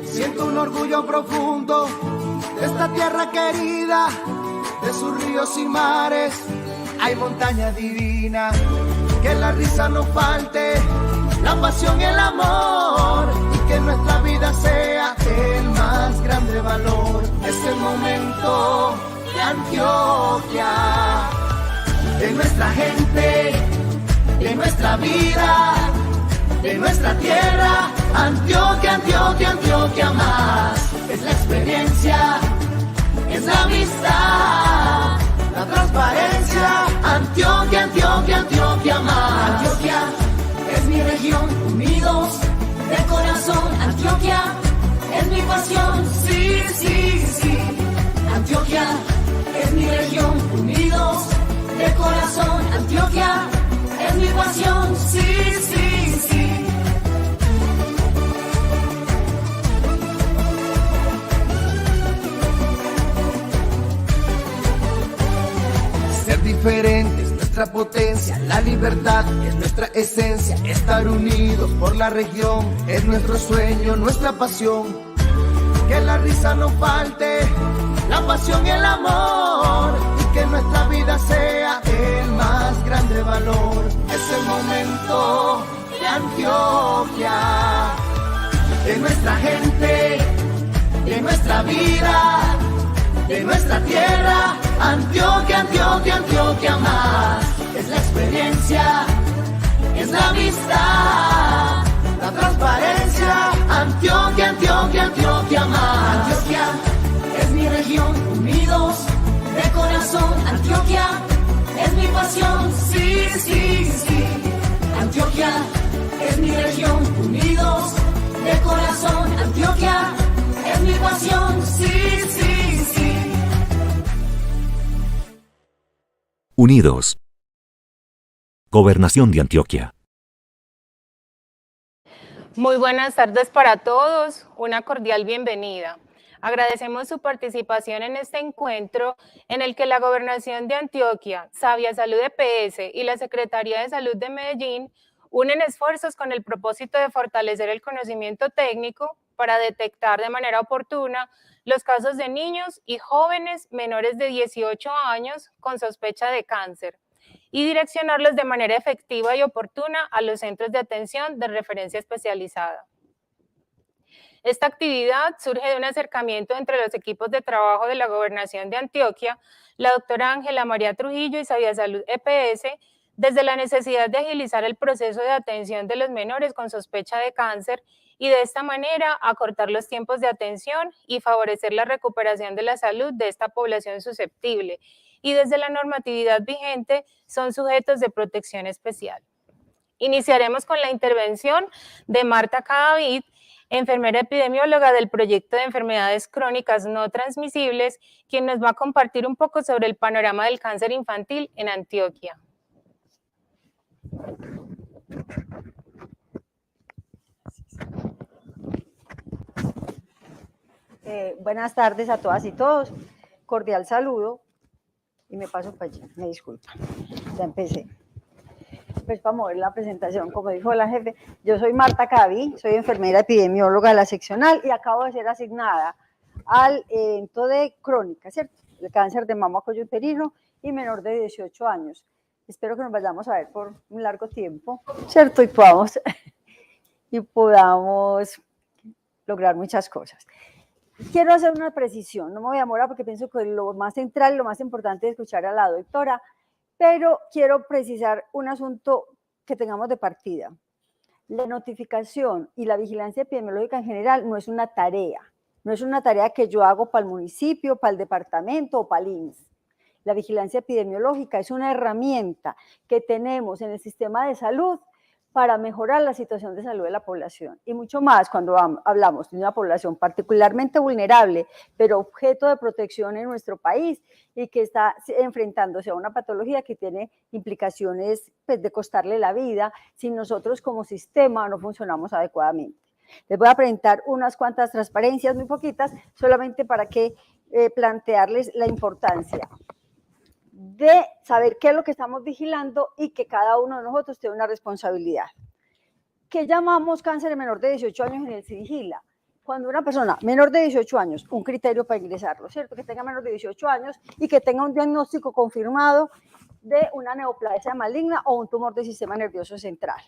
Siento un orgullo profundo de esta tierra querida, de sus ríos y mares. Hay montaña divina, que la risa no falte, la pasión y el amor, y que nuestra vida sea el más grande valor. Es el momento de Antioquia, de nuestra gente, de nuestra vida, de nuestra tierra. Antioquia, Antioquia, Antioquia más. Es la experiencia, es la amistad, la transparencia. Antioquia, Antioquia, Antioquia más. Antioquia es mi región, unidos de corazón. Antioquia es mi pasión, sí, sí, sí. Antioquia es mi región, unidos de corazón. Antioquia es mi pasión, sí, sí, sí. Ser diferente es nuestra potencia, la libertad es nuestra esencia. Estar unidos por la región es nuestro sueño, nuestra pasión. Que la risa no falte, la pasión y el amor, y que nuestra vida sea el más grande valor. Es el momento de Antioquia, de nuestra gente, de nuestra vida, de nuestra tierra. Antioquia, Antioquia, Antioquia más. Es la experiencia, es la amistad, la transparencia. Antioquia, Antioquia, Antioquia más. Antioquia es mi región, unidos de corazón. Antioquia es mi pasión, sí, sí, sí. Antioquia es mi región, unidos de corazón. Antioquia es mi pasión, sí, sí, sí. Unidos. Gobernación de Antioquia. Muy buenas tardes para todos, una cordial bienvenida. Agradecemos su participación en este encuentro en el que la Gobernación de Antioquia, Sabia Salud EPS y la Secretaría de Salud de Medellín unen esfuerzos con el propósito de fortalecer el conocimiento técnico para detectar de manera oportuna los casos de niños y jóvenes menores de 18 años con sospecha de cáncer y direccionarlos de manera efectiva y oportuna a los centros de atención de referencia especializada. Esta actividad surge de un acercamiento entre los equipos de trabajo de la Gobernación de Antioquia, la doctora Ángela María Trujillo y Sabia Salud EPS, desde la necesidad de agilizar el proceso de atención de los menores con sospecha de cáncer y de esta manera acortar los tiempos de atención y favorecer la recuperación de la salud de esta población susceptible, y desde la normatividad vigente son sujetos de protección especial. Iniciaremos con la intervención de Marta Cadavid, enfermera epidemióloga del proyecto de enfermedades crónicas no transmisibles, quien nos va a compartir un poco sobre el panorama del cáncer infantil en Antioquia. Buenas tardes a todas y todos, cordial saludo, y me paso para allí, me disculpa, ya empecé. Pues para mover la presentación, como dijo la jefe, yo soy Marta Cadavid, soy enfermera epidemióloga de la seccional y acabo de ser asignada al evento de crónica, ¿cierto? El cáncer de mama cuello uterino y menor de 18 años. Espero que nos vayamos a ver por un largo tiempo, ¿cierto? Y podamos lograr muchas cosas. Quiero hacer una precisión, no me voy a demorar porque pienso que lo más central, lo más importante es escuchar a la doctora, pero quiero precisar un asunto que tengamos de partida. La notificación y la vigilancia epidemiológica en general no es una tarea que yo hago para el municipio, para el departamento o para el INS. La vigilancia epidemiológica es una herramienta que tenemos en el sistema de salud para mejorar la situación de salud de la población, y mucho más cuando hablamos de una población particularmente vulnerable, pero objeto de protección en nuestro país y que está enfrentándose a una patología que tiene implicaciones pues, de costarle la vida si nosotros como sistema no funcionamos adecuadamente. Les voy a presentar unas cuantas transparencias, muy poquitas, solamente para que plantearles la importancia de saber qué es lo que estamos vigilando y que cada uno de nosotros tiene una responsabilidad. ¿Qué llamamos cáncer en menor de 18 años en el SIVIGILA? cuando una persona menor de 18 años, un criterio para ingresarlo, ¿cierto? Que tenga menos de 18 años y que tenga un diagnóstico confirmado de una neoplasia maligna o un tumor del sistema nervioso central.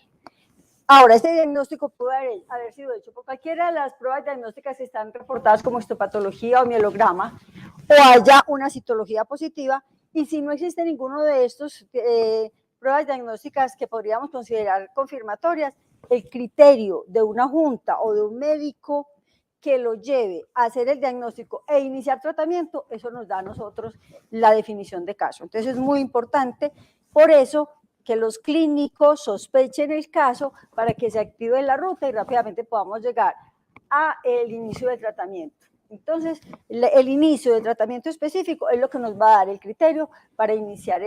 Ahora, este diagnóstico puede haber sido hecho por cualquiera de las pruebas diagnósticas que están reportadas como histopatología o mielograma, o haya una citología positiva, y si no existe ninguno de estos pruebas diagnósticas que podríamos considerar confirmatorias, el criterio de una junta o de un médico que lo lleve a hacer el diagnóstico e iniciar tratamiento, eso nos da a nosotros la definición de caso. Entonces es muy importante, por eso, que los clínicos sospechen el caso para que se active la ruta y rápidamente podamos llegar al inicio del tratamiento. Entonces, el inicio del tratamiento específico es lo que nos va a dar el criterio para iniciar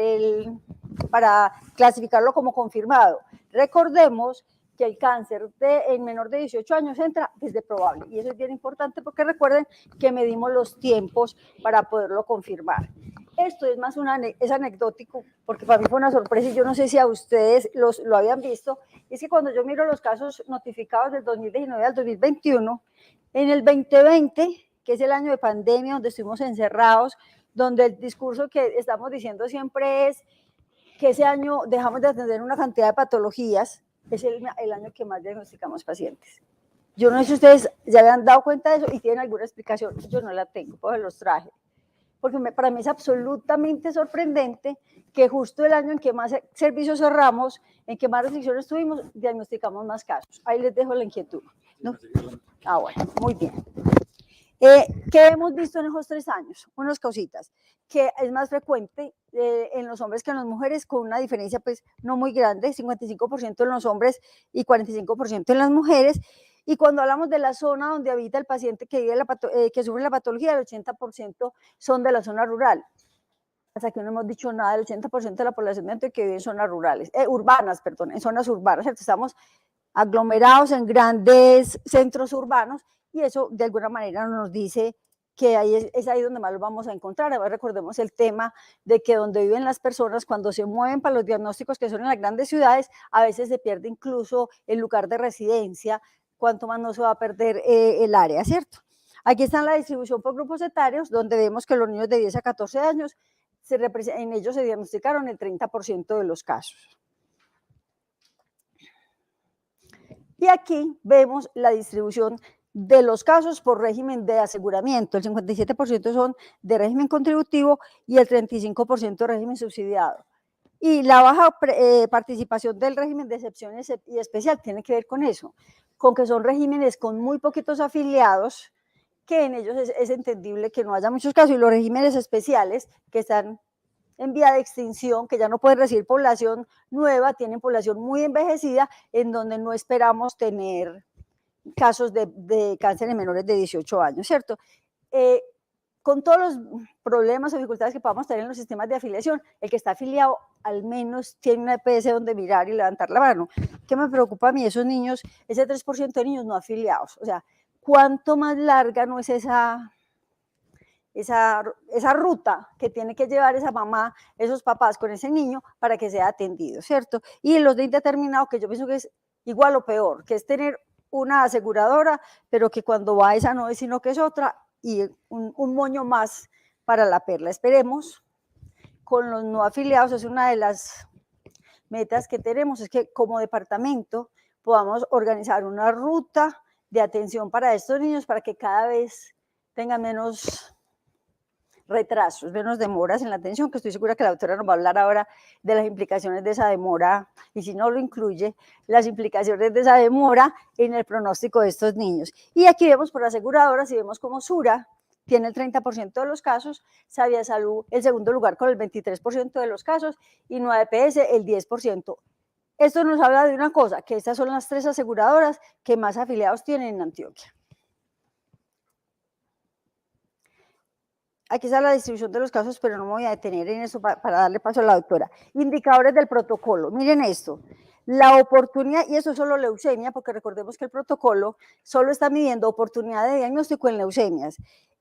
para clasificarlo como confirmado. Recordemos que el cáncer en menor de 18 años entra desde probable, y eso es bien importante porque recuerden que medimos los tiempos para poderlo confirmar. Esto es más es anecdótico, porque para mí fue una sorpresa y yo no sé si a ustedes lo habían visto. Es que cuando yo miro los casos notificados del 2019 al 2021, en el 2020, que es el año de pandemia, donde estuvimos encerrados, donde el discurso que estamos diciendo siempre es que ese año dejamos de atender una cantidad de patologías, es el año que más diagnosticamos pacientes. Yo no sé si ustedes ya habían dado cuenta de eso y tienen alguna explicación. Yo no la tengo, pues los traje. Porque para mí es absolutamente sorprendente que justo el año en que más servicios cerramos, en que más restricciones tuvimos, diagnosticamos más casos. Ahí les dejo la inquietud, ¿no? Ah, bueno, muy bien. ¿Qué hemos visto en esos 3 años? Unas cositas, que es más frecuente en los hombres que en las mujeres, con una diferencia pues no muy grande, 55% en los hombres y 45% en las mujeres. Y cuando hablamos de la zona donde habita el paciente que sufre la patología, el 80% son de la zona rural. Hasta aquí no hemos dicho nada, el 80% de la población de Antioquia vive en zonas rurales, urbanas, perdón, en zonas urbanas, ¿cierto? Estamos aglomerados en grandes centros urbanos y eso de alguna manera nos dice que es ahí donde más lo vamos a encontrar. Ahora recordemos el tema de que donde viven las personas, cuando se mueven para los diagnósticos que son en las grandes ciudades, a veces se pierde incluso el lugar de residencia, cuanto más no se va a perder el área, ¿cierto? Aquí está la distribución por grupos etarios, donde vemos que los niños de 10 a 14 años, en ellos se diagnosticaron el 30% de los casos. Y aquí vemos la distribución de los casos por régimen de aseguramiento. El 57% son de régimen contributivo y el 35% de régimen subsidiado. Y la baja participación del régimen de excepción y especial tiene que ver con eso, con que son regímenes con muy poquitos afiliados, que en ellos es entendible que no haya muchos casos, y los regímenes especiales que están en vía de extinción, que ya no pueden recibir población nueva, tienen población muy envejecida, en donde no esperamos tener casos de cáncer en menores de 18 años, ¿cierto? Con todos los problemas o dificultades que podamos tener en los sistemas de afiliación, el que está afiliado al menos tiene una EPS donde mirar y levantar la mano. ¿Qué me preocupa a mí? Esos niños, ese 3% de niños no afiliados, o sea, ¿cuánto más larga no es esa ruta que tiene que llevar esa mamá, esos papás con ese niño para que sea atendido, ¿cierto? Y los de indeterminado, que yo pienso que es igual o peor, que es tener una aseguradora, pero que cuando va esa no es sino que es otra, y un moño más para la perla. Esperemos, con los no afiliados, es una de las metas que tenemos, es que como departamento podamos organizar una ruta de atención para estos niños, para que cada vez tengan menos retrasos, menos demoras en la atención, que estoy segura que la doctora nos va a hablar ahora de las implicaciones de esa demora, y si no lo incluye, las implicaciones de esa demora en el pronóstico de estos niños. Y aquí vemos por aseguradoras y vemos como Sura tiene el 30% de los casos, Sabia Salud el segundo lugar con el 23% de los casos y Nueva EPS el 10%. Esto nos habla de una cosa, que estas son las 3 aseguradoras que más afiliados tienen en Antioquia. Aquí está la distribución de los casos, pero no me voy a detener en eso para darle paso a la doctora. Indicadores del protocolo. Miren esto. La oportunidad, y eso es solo leucemia, porque recordemos que el protocolo solo está midiendo oportunidad de diagnóstico en leucemias.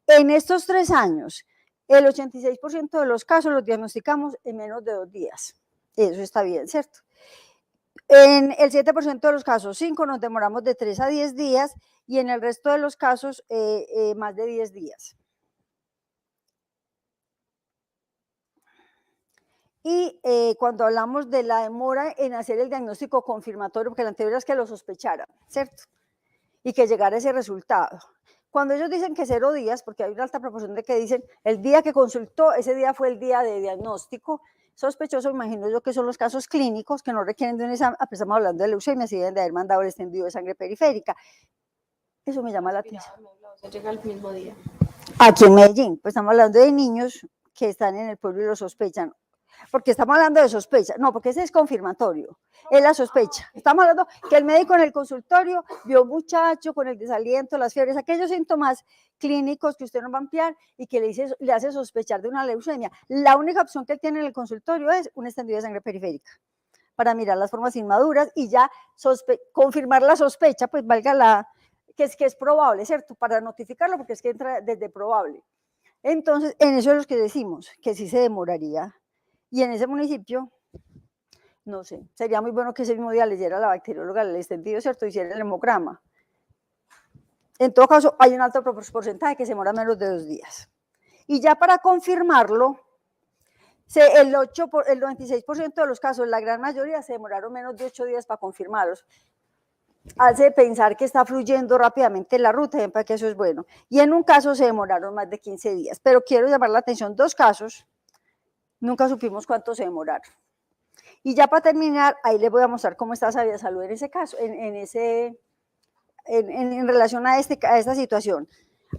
En estos 3 años, el 86% de los casos los diagnosticamos en menos de 2 días. Eso está bien, ¿cierto? En el 7% de los casos, 5 nos demoramos de 3 a 10 días y en el resto de los casos, más de 10 días. Y cuando hablamos de la demora en hacer el diagnóstico confirmatorio, porque la anterior es que lo sospecharan, ¿cierto? Y que llegara ese resultado. Cuando ellos dicen que 0 días, porque hay una alta proporción de que dicen el día que consultó, ese día fue el día de diagnóstico sospechoso, imagino yo que son los casos clínicos que no requieren de un examen, estamos hablando de leucemia, si deben de haber mandado el extendido de sangre periférica. Eso me llama la atención. Llega el mismo día. Aquí en Medellín, pues estamos hablando de niños que están en el pueblo y lo sospechan. Porque estamos hablando de sospecha, no, porque ese es confirmatorio, es la sospecha. Estamos hablando que el médico en el consultorio vio un muchacho con el desaliento, las fiebres, aquellos síntomas clínicos que usted no va a ampliar y que le hace sospechar de una leucemia. La única opción que él tiene en el consultorio es un extendido de sangre periférica para mirar las formas inmaduras y ya confirmar la sospecha, pues valga la, que es probable, ¿cierto? Para notificarlo, porque es que entra desde probable. Entonces, en eso es lo que decimos, que sí se demoraría. Y en ese municipio, no sé, sería muy bueno que ese mismo día leyera la bacterióloga el extendido, ¿cierto? Hiciera el hemograma. En todo caso, hay un alto porcentaje que se demora menos de 2 días. Y ya para confirmarlo, el 96% de los casos, la gran mayoría, se demoraron menos de 8 días para confirmarlos. Hace pensar que está fluyendo rápidamente la ruta, para que eso es bueno. Y en un caso se demoraron más de 15 días. Pero quiero llamar la atención, 2 casos, nunca supimos cuánto se demoraron. Y ya para terminar, ahí les voy a mostrar cómo está Sabia Salud en ese caso, en relación a esta situación.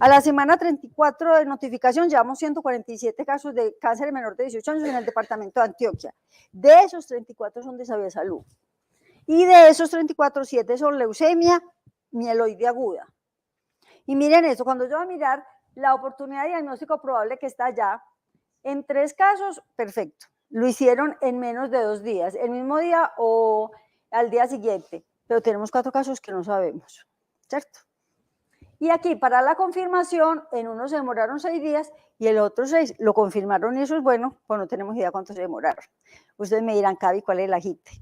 A la semana 34 de notificación llevamos 147 casos de cáncer menor de 18 años en el departamento de Antioquia. De esos, 34 son de Sabia Salud. Y de esos 34, 7 son leucemia mieloide aguda. Y miren eso, cuando yo voy a mirar la oportunidad de diagnóstico probable que está allá, en 3 casos, perfecto. Lo hicieron en menos de 2 días, el mismo día o al día siguiente, pero tenemos 4 casos que no sabemos, ¿cierto? Y aquí para la confirmación, en uno se demoraron 6 días y el otro 6 lo confirmaron y eso es bueno, pues no tenemos idea cuánto se demoraron. Ustedes me dirán, Cavi, ¿cuál es el agite?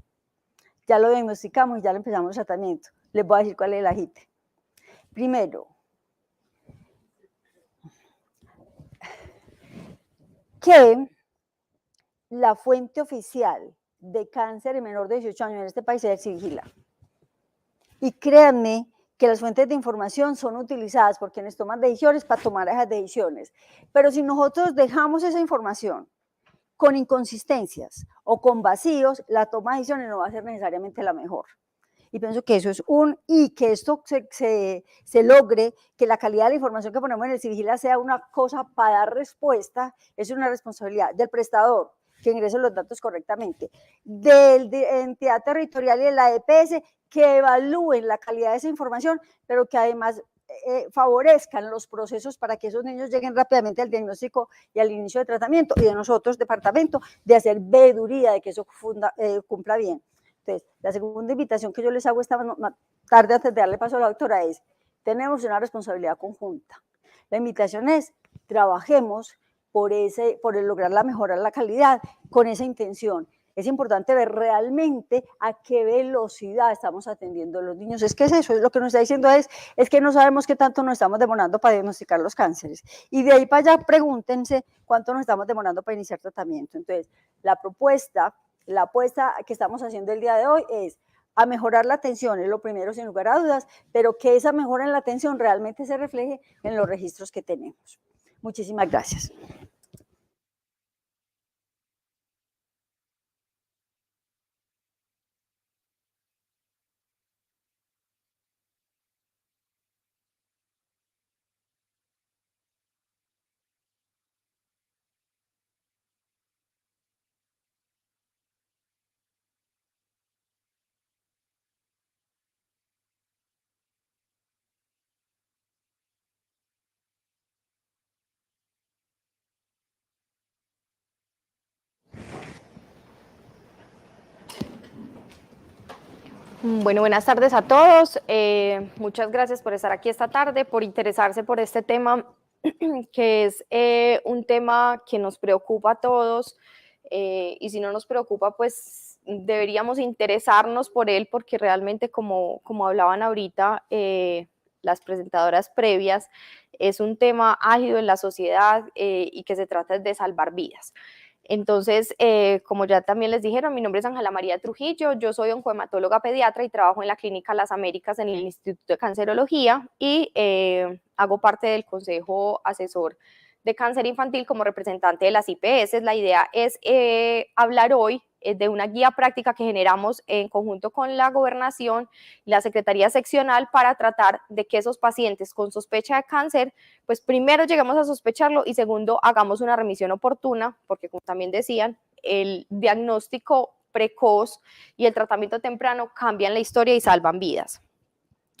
Ya lo diagnosticamos y ya lo empezamos el tratamiento. Les voy a decir cuál es el agite. Primero, que la fuente oficial de cáncer en menor de 18 años en este país es el Civigila. Y créanme que las fuentes de información son utilizadas por quienes toman decisiones para tomar esas decisiones. Pero si nosotros dejamos esa información con inconsistencias o con vacíos, la toma de decisiones no va a ser necesariamente la mejor. Y pienso que eso es y que esto se logre, que la calidad de la información que ponemos en el Civigila sea una cosa para dar respuesta, es una responsabilidad del prestador, que ingrese los datos correctamente, de entidad territorial y de la EPS, que evalúen la calidad de esa información, pero que además favorezcan los procesos para que esos niños lleguen rápidamente al diagnóstico y al inicio de tratamiento, y de nosotros, departamento, de hacer veeduría de que eso cumpla bien. Entonces, la segunda invitación que yo les hago esta tarde antes de darle paso a la doctora es, tenemos una responsabilidad conjunta. La invitación es, trabajemos por el lograr mejorar la calidad con esa intención. Es importante ver realmente a qué velocidad estamos atendiendo a los niños. Es que es eso, es lo que nos está diciendo es que no sabemos qué tanto nos estamos demorando para diagnosticar los cánceres. Y de ahí para allá pregúntense cuánto nos estamos demorando para iniciar tratamiento. Entonces, la apuesta que estamos haciendo el día de hoy es a mejorar la atención, es lo primero sin lugar a dudas, pero que esa mejora en la atención realmente se refleje en los registros que tenemos. Muchísimas gracias. Bueno, buenas tardes a todos. Muchas gracias por estar aquí esta tarde, por interesarse por este tema, que es un tema que nos preocupa a todos, y si no nos preocupa, pues deberíamos interesarnos por él porque realmente, como hablaban ahorita las presentadoras previas, es un tema ágido en la sociedad y que se trata de salvar vidas. Entonces, como ya también les dijeron, mi nombre es Ángela María Trujillo, yo soy oncohematóloga pediatra y trabajo en la Clínica Las Américas en el Instituto de Cancerología y hago parte del Consejo Asesor de Cáncer Infantil como representante de las IPS. La idea es hablar hoy de una guía práctica que generamos en conjunto con la Gobernación y la Secretaría Seccional para tratar de que esos pacientes con sospecha de cáncer, pues primero lleguemos a sospecharlo y segundo, hagamos una remisión oportuna, porque como también decían, el diagnóstico precoz y el tratamiento temprano cambian la historia y salvan vidas.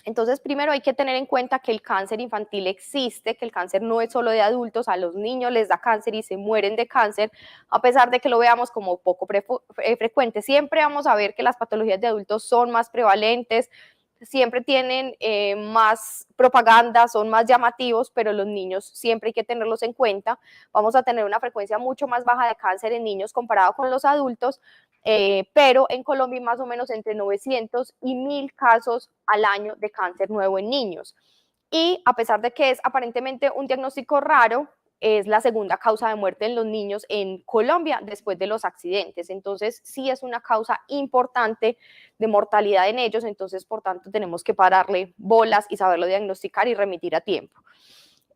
Entonces, primero hay que tener en cuenta que el cáncer infantil existe, que el cáncer no es solo de adultos, a los niños les da cáncer y se mueren de cáncer, a pesar de que lo veamos como poco frecuente. Siempre vamos a ver que las patologías de adultos son más prevalentes, siempre tienen más propaganda, son más llamativos, pero los niños siempre hay que tenerlos en cuenta. Vamos a tener una frecuencia mucho más baja de cáncer en niños comparado con los adultos, pero en Colombia hay más o menos entre 900 y 1000 casos al año de cáncer nuevo en niños. Y a pesar de que es aparentemente un diagnóstico raro, es la segunda causa de muerte en los niños en Colombia después de los accidentes. Entonces, sí es una causa importante de mortalidad en ellos, entonces, por tanto, tenemos que pararle bolas y saberlo diagnosticar y remitir a tiempo.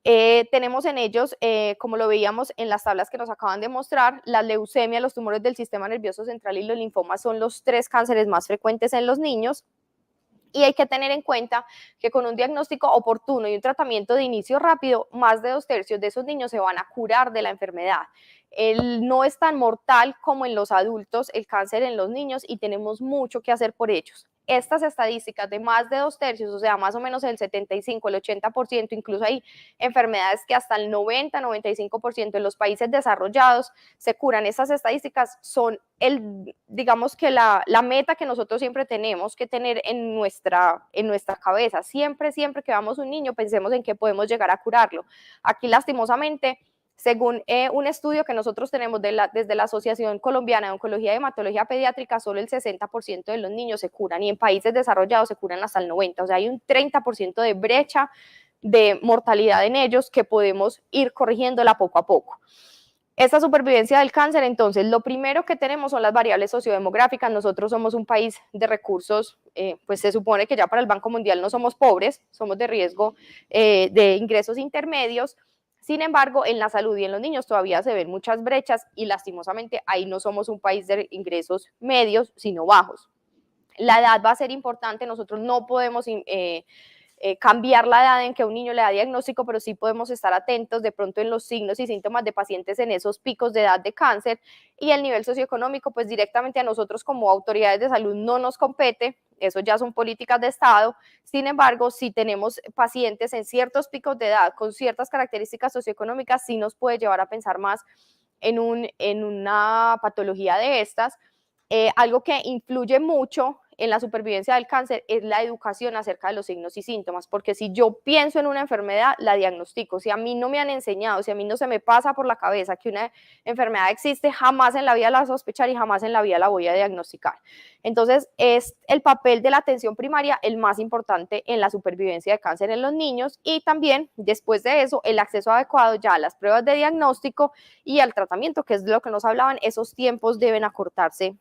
Tenemos en ellos, como lo veíamos en las tablas que nos acaban de mostrar, la leucemia, los tumores del sistema nervioso central y los linfomas son los 3 cánceres más frecuentes en los niños. Y hay que tener en cuenta que con un diagnóstico oportuno y un tratamiento de inicio rápido, más de 2/3 de esos niños se van a curar de la enfermedad. No es tan mortal como en los adultos el cáncer en los niños y tenemos mucho que hacer por ellos. Estas estadísticas de más de 2/3, o sea, más o menos el 75, el 80%, incluso hay enfermedades que hasta el 90, 95% en los países desarrollados se curan. Estas estadísticas son digamos que la meta que nosotros siempre tenemos que tener en nuestra cabeza. Siempre que veamos un niño, pensemos en que podemos llegar a curarlo. Aquí, lastimosamente, según un estudio que nosotros tenemos desde la Asociación Colombiana de Oncología y Hematología Pediátrica, solo el 60% de los niños se curan y en países desarrollados se curan hasta el 90%. O sea, hay un 30% de brecha de mortalidad en ellos que podemos ir corrigiéndola poco a poco. Esta supervivencia del cáncer, entonces, lo primero que tenemos son las variables sociodemográficas. Nosotros somos un país de recursos, pues se supone que ya para el Banco Mundial no somos pobres, somos de riesgo de ingresos intermedios. Sin embargo, en la salud y en los niños todavía se ven muchas brechas y lastimosamente ahí no somos un país de ingresos medios, sino bajos. La edad va a ser importante, nosotros no podemos cambiar la edad en que un niño le da diagnóstico, pero sí podemos estar atentos de pronto en los signos y síntomas de pacientes en esos picos de edad de cáncer. Y el nivel socioeconómico, pues directamente a nosotros como autoridades de salud no nos compete, eso ya son políticas de Estado. Sin embargo, si tenemos pacientes en ciertos picos de edad con ciertas características socioeconómicas, sí nos puede llevar a pensar más en una patología de estas. Algo que influye mucho en la supervivencia del cáncer es la educación acerca de los signos y síntomas, porque si yo pienso en una enfermedad, la diagnostico. Si a mí no me han enseñado, si a mí no se me pasa por la cabeza que una enfermedad existe, jamás en la vida la voy a sospechar y jamás en la vida la voy a diagnosticar. Entonces, es el papel de la atención primaria el más importante en la supervivencia de cáncer en los niños y también, después de eso, el acceso adecuado ya a las pruebas de diagnóstico y al tratamiento, que es de lo que nos hablaban, esos tiempos deben acortarse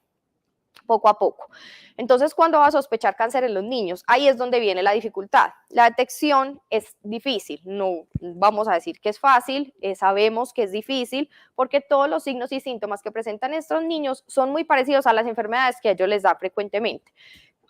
poco a poco. Entonces, ¿cuándo va a sospechar cáncer en los niños? Ahí es donde viene la dificultad. La detección es difícil, no vamos a decir que es fácil, sabemos que es difícil, porque todos los signos y síntomas que presentan estos niños son muy parecidos a las enfermedades que a ellos les da frecuentemente.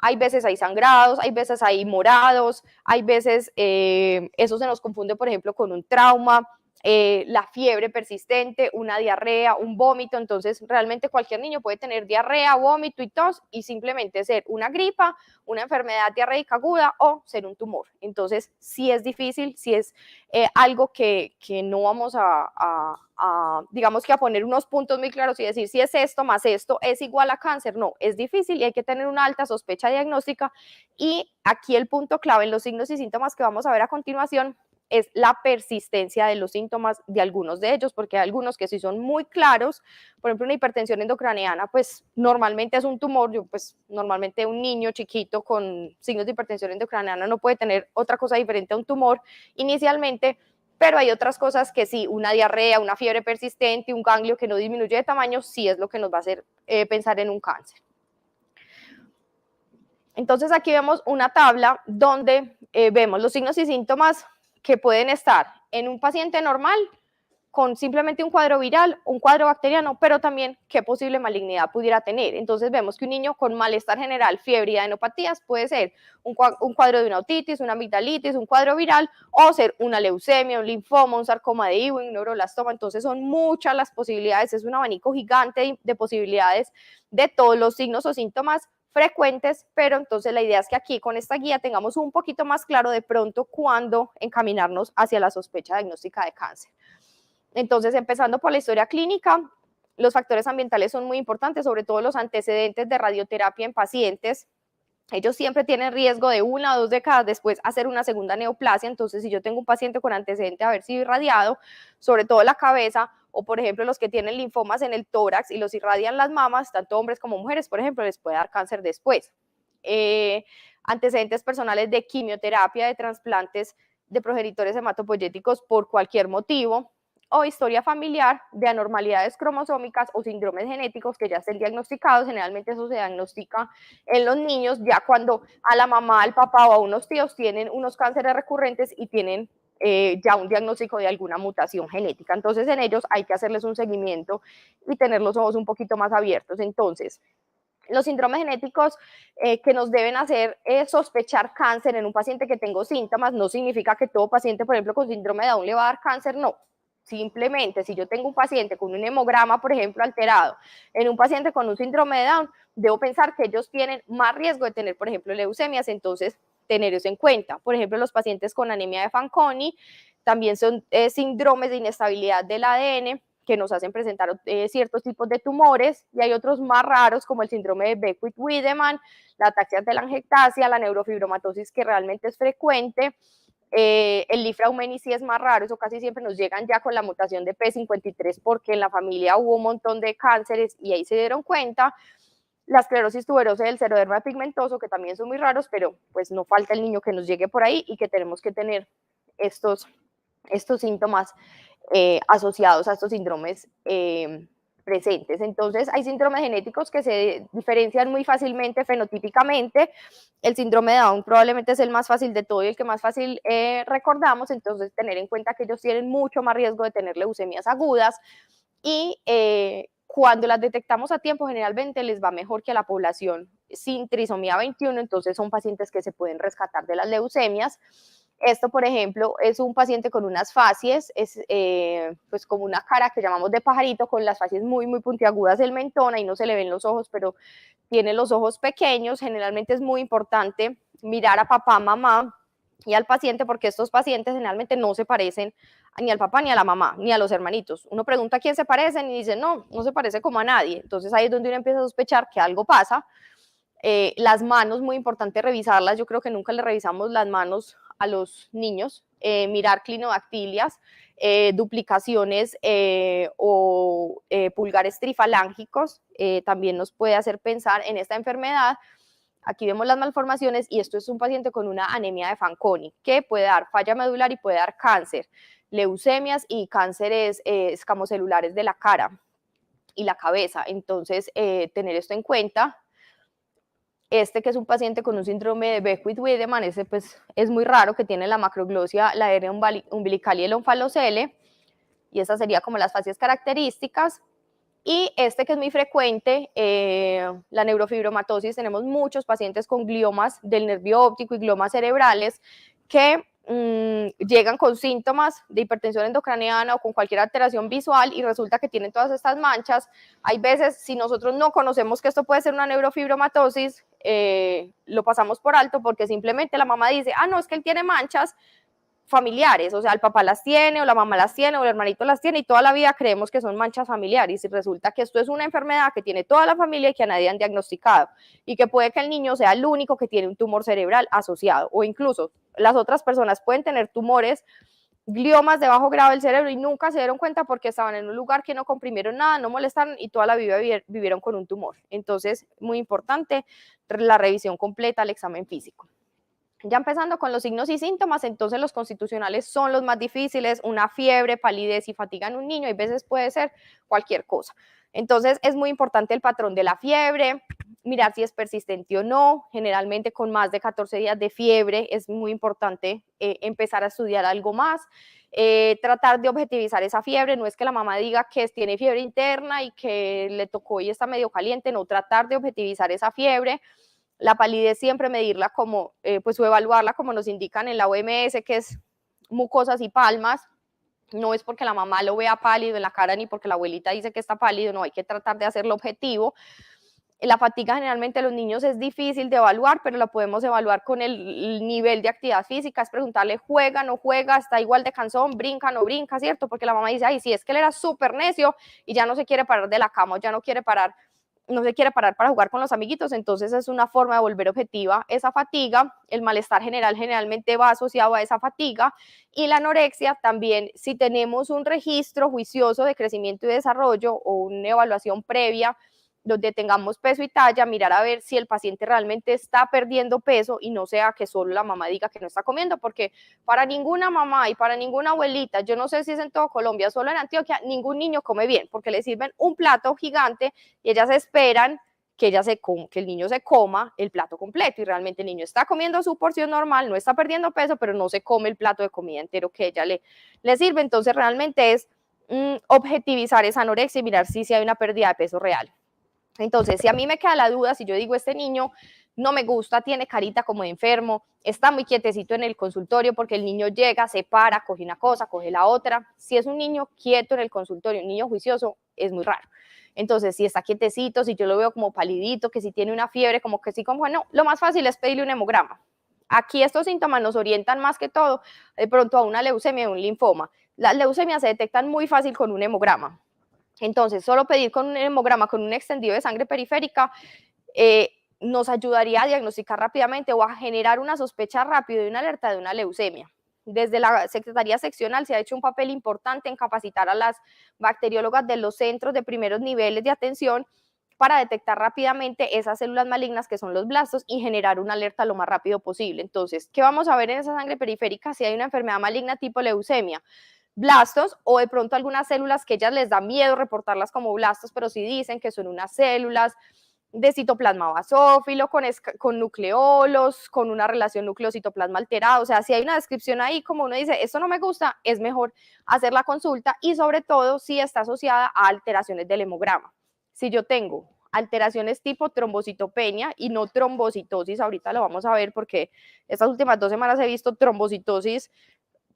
Hay veces hay sangrados, hay veces hay morados, hay veces eso se nos confunde, por ejemplo, con un trauma, la fiebre persistente, una diarrea, un vómito. Entonces realmente cualquier niño puede tener diarrea, vómito y tos y simplemente ser una gripa, una enfermedad diarreica aguda o ser un tumor. Entonces sí es difícil, sí es algo que no vamos digamos que a poner unos puntos muy claros y decir si es esto más esto es igual a cáncer. No, es difícil y hay que tener una alta sospecha diagnóstica. Y aquí el punto clave en los signos y síntomas que vamos a ver a continuación es la persistencia de los síntomas de algunos de ellos, porque hay algunos que sí son muy claros. Por ejemplo, una hipertensión endocraniana, pues normalmente es un tumor. Pues normalmente un niño chiquito con signos de hipertensión endocraniana no puede tener otra cosa diferente a un tumor inicialmente, pero hay otras cosas que sí, una diarrea, una fiebre persistente, un ganglio que no disminuye de tamaño, sí es lo que nos va a hacer pensar en un cáncer. Entonces aquí vemos una tabla donde vemos los signos y síntomas que pueden estar en un paciente normal con simplemente un cuadro viral, un cuadro bacteriano, pero también qué posible malignidad pudiera tener. Entonces vemos que un niño con malestar general, fiebre y adenopatías puede ser un cuadro de una otitis, una amigdalitis, un cuadro viral, o ser una leucemia, un linfoma, un sarcoma de Ewing, un neuroblastoma. Entonces son muchas las posibilidades, es un abanico gigante de posibilidades de todos los signos o síntomas frecuentes, pero entonces la idea es que aquí con esta guía tengamos un poquito más claro de pronto cuándo encaminarnos hacia la sospecha diagnóstica de cáncer. Entonces, empezando por la historia clínica, los factores ambientales son muy importantes, sobre todo los antecedentes de radioterapia en pacientes. Ellos siempre tienen riesgo de 1 o 2 décadas después hacer una segunda neoplasia. Entonces, si yo tengo un paciente con antecedente de haber sido irradiado, sobre todo la cabeza, o por ejemplo los que tienen linfomas en el tórax y los irradian las mamas, tanto hombres como mujeres, por ejemplo, les puede dar cáncer después. Antecedentes personales de quimioterapia, de trasplantes de progenitores hematopoyéticos por cualquier motivo, o historia familiar de anormalidades cromosómicas o síndromes genéticos que ya estén diagnosticados. Generalmente eso se diagnostica en los niños ya cuando a la mamá, al papá o a unos tíos tienen unos cánceres recurrentes y tienen ya un diagnóstico de alguna mutación genética. Entonces en ellos hay que hacerles un seguimiento y tener los ojos un poquito más abiertos. Entonces, los síndromes genéticos que nos deben hacer sospechar cáncer en un paciente que tenga síntomas no significa que todo paciente, por ejemplo, con síndrome de Down le va a dar cáncer, no. Simplemente, si yo tengo un paciente con un hemograma, por ejemplo, alterado, en un paciente con un síndrome de Down, debo pensar que ellos tienen más riesgo de tener, por ejemplo, leucemias, entonces tener eso en cuenta. Por ejemplo, los pacientes con anemia de Fanconi también son síndromes de inestabilidad del ADN que nos hacen presentar ciertos tipos de tumores, y hay otros más raros como el síndrome de Beckwith-Wiedemann, la ataxia telangiectasia, la neurofibromatosis, que realmente es frecuente. El Lifra-Humeni sí es más raro, eso casi siempre nos llegan ya con la mutación de P53 porque en la familia hubo un montón de cánceres y ahí se dieron cuenta. La esclerosis tuberosa y el xeroderma pigmentoso, que también son muy raros, pero pues no falta el niño que nos llegue por ahí y que tenemos que tener estos síntomas asociados a estos síndromes presentes. Entonces, hay síndromes genéticos que se diferencian muy fácilmente fenotípicamente. El síndrome de Down probablemente es el más fácil de todo y el que más fácil recordamos. Entonces, tener en cuenta que ellos tienen mucho más riesgo de tener leucemias agudas, y cuando las detectamos a tiempo, generalmente les va mejor que a la población sin trisomía 21. Entonces, son pacientes que se pueden rescatar de las leucemias. Esto, por ejemplo, es un paciente con unas facies, es pues como una cara que llamamos de pajarito, con las facies muy, muy puntiagudas del mentón. Ahí no se le ven los ojos, pero tiene los ojos pequeños. Generalmente es muy importante mirar a papá, mamá y al paciente, porque estos pacientes generalmente no se parecen ni al papá, ni a la mamá, ni a los hermanitos. Uno pregunta a quién se parecen y dice, no, no se parece como a nadie. Entonces ahí es donde uno empieza a sospechar que algo pasa. Las manos, muy importante revisarlas. Yo creo que nunca le revisamos las manos a los niños. Mirar clinodactilias, duplicaciones o pulgares trifalángicos también nos puede hacer pensar en esta enfermedad. Aquí vemos las malformaciones, y esto es un paciente con una anemia de Fanconi que puede dar falla medular y puede dar cáncer, leucemias y cánceres escamocelulares de la cara y la cabeza. Entonces, tener esto en cuenta. Este, que es un paciente con un síndrome de Beckwith-Wiedemann, ese pues es muy raro, que tiene la macroglosia, la hernia umbilical y el onfalocele, y esas serían como las facies características. Y este, que es muy frecuente, la neurofibromatosis. Tenemos muchos pacientes con gliomas del nervio óptico y gliomas cerebrales que llegan con síntomas de hipertensión endocraniana o con cualquier alteración visual, y resulta que tienen todas estas manchas. Hay veces, si nosotros no conocemos que esto puede ser una neurofibromatosis, lo pasamos por alto porque simplemente la mamá dice, ah, no, es que él tiene manchas familiares, o sea, el papá las tiene, o la mamá las tiene, o el hermanito las tiene, y toda la vida creemos que son manchas familiares, y resulta que esto es una enfermedad que tiene toda la familia y que a nadie han diagnosticado, y que puede que el niño sea el único que tiene un tumor cerebral asociado, o incluso las otras personas pueden tener tumores gliomas de bajo grado del cerebro y nunca se dieron cuenta porque estaban en un lugar que no comprimieron nada, no molestaron y toda la vida vivieron con un tumor. Entonces, muy importante la revisión completa al examen físico. Ya empezando con los signos y síntomas, entonces los constitucionales son los más difíciles, una fiebre, palidez y fatiga en un niño, y a veces puede ser cualquier cosa. Entonces es muy importante el patrón de la fiebre, mirar si es persistente o no, generalmente con más de 14 días de fiebre es muy importante empezar a estudiar algo más, tratar de objetivizar esa fiebre, no es que la mamá diga que tiene fiebre interna y que le tocó y está medio caliente, no, tratar de objetivizar esa fiebre. La palidez siempre medirla como, pues o evaluarla como nos indican en la OMS, que es mucosas y palmas. No es porque la mamá lo vea pálido en la cara ni porque la abuelita dice que está pálido, no, hay que tratar de hacerlo objetivo. La fatiga generalmente a los niños es difícil de evaluar, pero la podemos evaluar con el nivel de actividad física, es preguntarle, ¿juega, no juega, está igual de cansón, brinca, no brinca, ¿cierto? Porque la mamá dice, ay, sí, es que él era súper necio y ya no se quiere parar de la cama, ya no quiere parar, no se quiere parar para jugar con los amiguitos, entonces es una forma de volver objetiva esa fatiga. El malestar general generalmente va asociado a esa fatiga, y la anorexia también, si tenemos un registro juicioso de crecimiento y desarrollo o una evaluación previa donde tengamos peso y talla, mirar a ver si el paciente realmente está perdiendo peso y no sea que solo la mamá diga que no está comiendo, porque para ninguna mamá y para ninguna abuelita, yo no sé si es en todo Colombia, solo en Antioquia, ningún niño come bien, porque le sirven un plato gigante y ellas esperan que el niño se coma el plato completo, y realmente el niño está comiendo su porción normal, no está perdiendo peso, pero no se come el plato de comida entero que ella le sirve. Entonces realmente es objetivizar esa anorexia y mirar si hay una pérdida de peso real. Entonces, si a mí me queda la duda, si yo digo, este niño no me gusta, tiene carita como de enfermo, está muy quietecito en el consultorio porque el niño llega, se para, coge una cosa, coge la otra. Si es un niño quieto en el consultorio, un niño juicioso, es muy raro. Entonces, si está quietecito, si yo lo veo como palidito, que si tiene una fiebre, como que sí, como no, lo más fácil es pedirle un hemograma. Aquí estos síntomas nos orientan más que todo de pronto a una leucemia o un linfoma. Las leucemias se detectan muy fácil con un hemograma. Entonces, solo pedir con un hemograma, con un extendido de sangre periférica, nos ayudaría a diagnosticar rápidamente o a generar una sospecha rápida y una alerta de una leucemia. Desde la Secretaría Seccional se ha hecho un papel importante en capacitar a las bacteriólogas de los centros de primeros niveles de atención para detectar rápidamente esas células malignas que son los blastos y generar una alerta lo más rápido posible. Entonces, ¿qué vamos a ver en esa sangre periférica? Si hay una enfermedad maligna tipo leucemia, blastos, o de pronto algunas células que ellas les da miedo reportarlas como blastos, pero sí dicen que son unas células de citoplasma basófilo, con nucleolos, con una relación núcleo-citoplasma alterado. O sea, si hay una descripción ahí, como uno dice, esto no me gusta, es mejor hacer la consulta, y sobre todo si está asociada a alteraciones del hemograma. Si yo tengo alteraciones tipo trombocitopenia y no trombocitosis, ahorita lo vamos a ver porque estas últimas 2 semanas he visto trombocitosis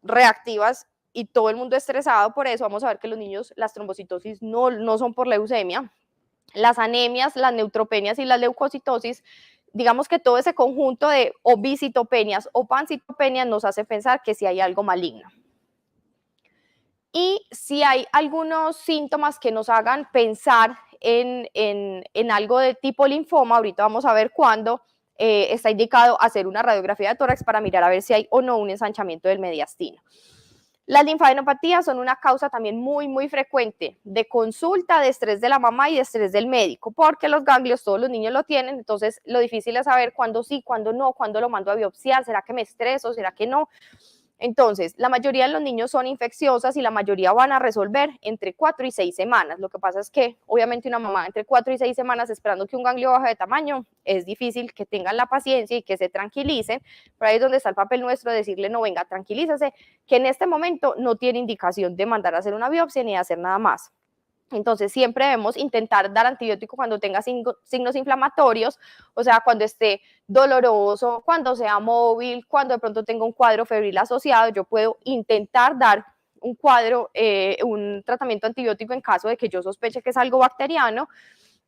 reactivas y todo el mundo estresado por eso. Vamos a ver que los niños, las trombocitosis no son por leucemia. Las anemias, las neutropenias y las leucocitosis, digamos que todo ese conjunto de obisitopenias o pancitopenias nos hace pensar que sí hay algo maligno. Y si hay algunos síntomas que nos hagan pensar en algo de tipo linfoma, ahorita vamos a ver cuándo, está indicado hacer una radiografía de tórax para mirar a ver si hay o no un ensanchamiento del mediastino. Las linfadenopatías son una causa también muy frecuente de consulta, de estrés de la mamá y de estrés del médico, porque los ganglios todos los niños lo tienen, entonces lo difícil es saber cuándo sí, cuándo no, cuándo lo mando a biopsiar, ¿será que me estreso, será que no? Entonces, la mayoría de los niños son infecciosas y la mayoría van a resolver entre 4 y 6 semanas. Lo que pasa es que, obviamente, una mamá entre 4 y 6 semanas esperando que un ganglio baje de tamaño, es difícil que tengan la paciencia y que se tranquilicen. Pero ahí es donde está el papel nuestro de decirle, no, venga, tranquilízase, que en este momento no tiene indicación de mandar a hacer una biopsia ni de hacer nada más. Entonces, siempre debemos intentar dar antibiótico cuando tenga signos inflamatorios, o sea, cuando esté doloroso, cuando sea móvil, cuando de pronto tenga un cuadro febril asociado, yo puedo intentar dar un tratamiento antibiótico en caso de que yo sospeche que es algo bacteriano,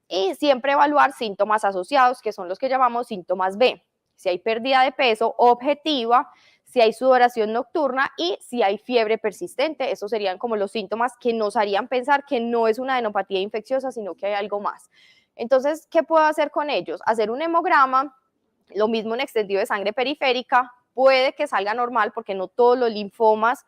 y siempre evaluar síntomas asociados, que son los que llamamos síntomas B. Si hay pérdida de peso objetiva, si hay sudoración nocturna y si hay fiebre persistente. Esos serían como los síntomas que nos harían pensar que no es una adenopatía infecciosa, sino que hay algo más. Entonces, ¿qué puedo hacer con ellos? Hacer un hemograma, lo mismo un extendido de sangre periférica, puede que salga normal porque no todos los linfomas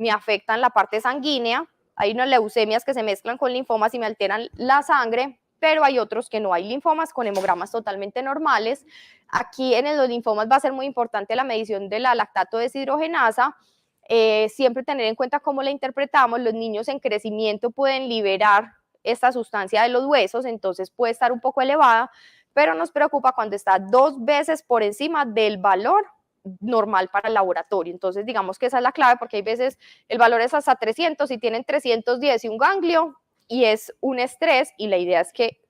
me afectan la parte sanguínea, hay unas leucemias que se mezclan con linfomas y me alteran la sangre, pero hay otros que no, hay linfomas con hemogramas totalmente normales. Aquí en los linfomas va a ser muy importante la medición de la lactato deshidrogenasa, siempre tener en cuenta cómo la interpretamos. Los niños en crecimiento pueden liberar esta sustancia de los huesos, entonces puede estar un poco elevada, pero nos preocupa cuando está 2 veces por encima del valor normal para el laboratorio. Entonces digamos que esa es la clave, porque hay veces el valor es hasta 300 y tienen 310 y un ganglio y es un estrés, y la idea es que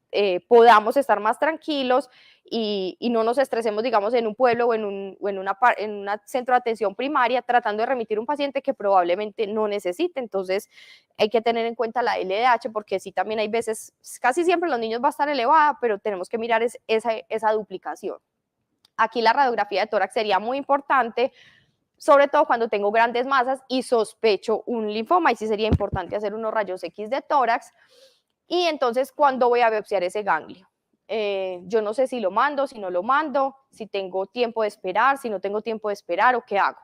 podamos estar más tranquilos y no nos estresemos, digamos, en un pueblo o en un centro de atención primaria tratando de remitir un paciente que probablemente no necesite. Entonces hay que tener en cuenta la LDH, porque sí, también hay veces, casi siempre los niños va a estar elevada, pero tenemos que mirar esa duplicación. Aquí la radiografía de tórax sería muy importante, sobre todo cuando tengo grandes masas y sospecho un linfoma, y sí sería importante hacer unos rayos X de tórax. Y entonces, ¿cuándo voy a biopsiar ese ganglio? Yo no sé si lo mando, si no lo mando, si tengo tiempo de esperar, si no tengo tiempo de esperar, o qué hago.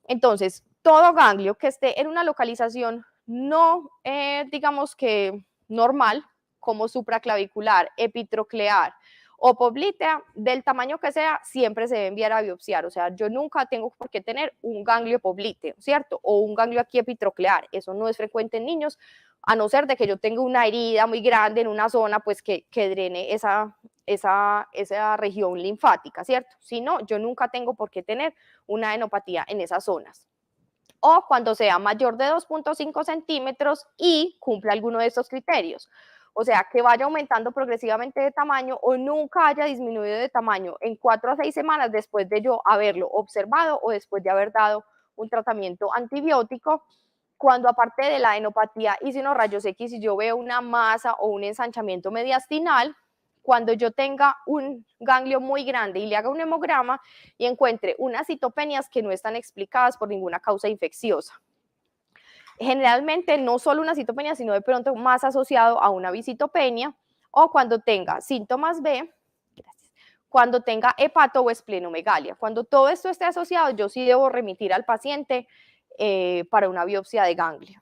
Entonces, todo ganglio que esté en una localización no, digamos que normal, como supraclavicular, epitroclear o poplitea, del tamaño que sea, siempre se debe enviar a biopsiar. O sea, yo nunca tengo por qué tener un ganglio poplíteo, ¿cierto? O un ganglio aquí epitroclear. Eso no es frecuente en niños, a no ser de que yo tenga una herida muy grande en una zona, pues que drene esa región linfática, ¿cierto? Si no, yo nunca tengo por qué tener una adenopatía en esas zonas. O cuando sea mayor de 2.5 centímetros y cumpla alguno de estos criterios. O sea, que vaya aumentando progresivamente de tamaño o nunca haya disminuido de tamaño en 4 a 6 semanas después de yo haberlo observado o después de haber dado un tratamiento antibiótico. Cuando aparte de la adenopatía hice unos rayos X y yo veo una masa o un ensanchamiento mediastinal, cuando yo tenga un ganglio muy grande y le haga un hemograma y encuentre unas citopenias que no están explicadas por ninguna causa infecciosa. Generalmente no solo una citopenia, sino de pronto más asociado a una bicitopenia, o cuando tenga síntomas B, cuando tenga hepato o esplenomegalia. Cuando todo esto esté asociado, yo sí debo remitir al paciente para una biopsia de ganglio.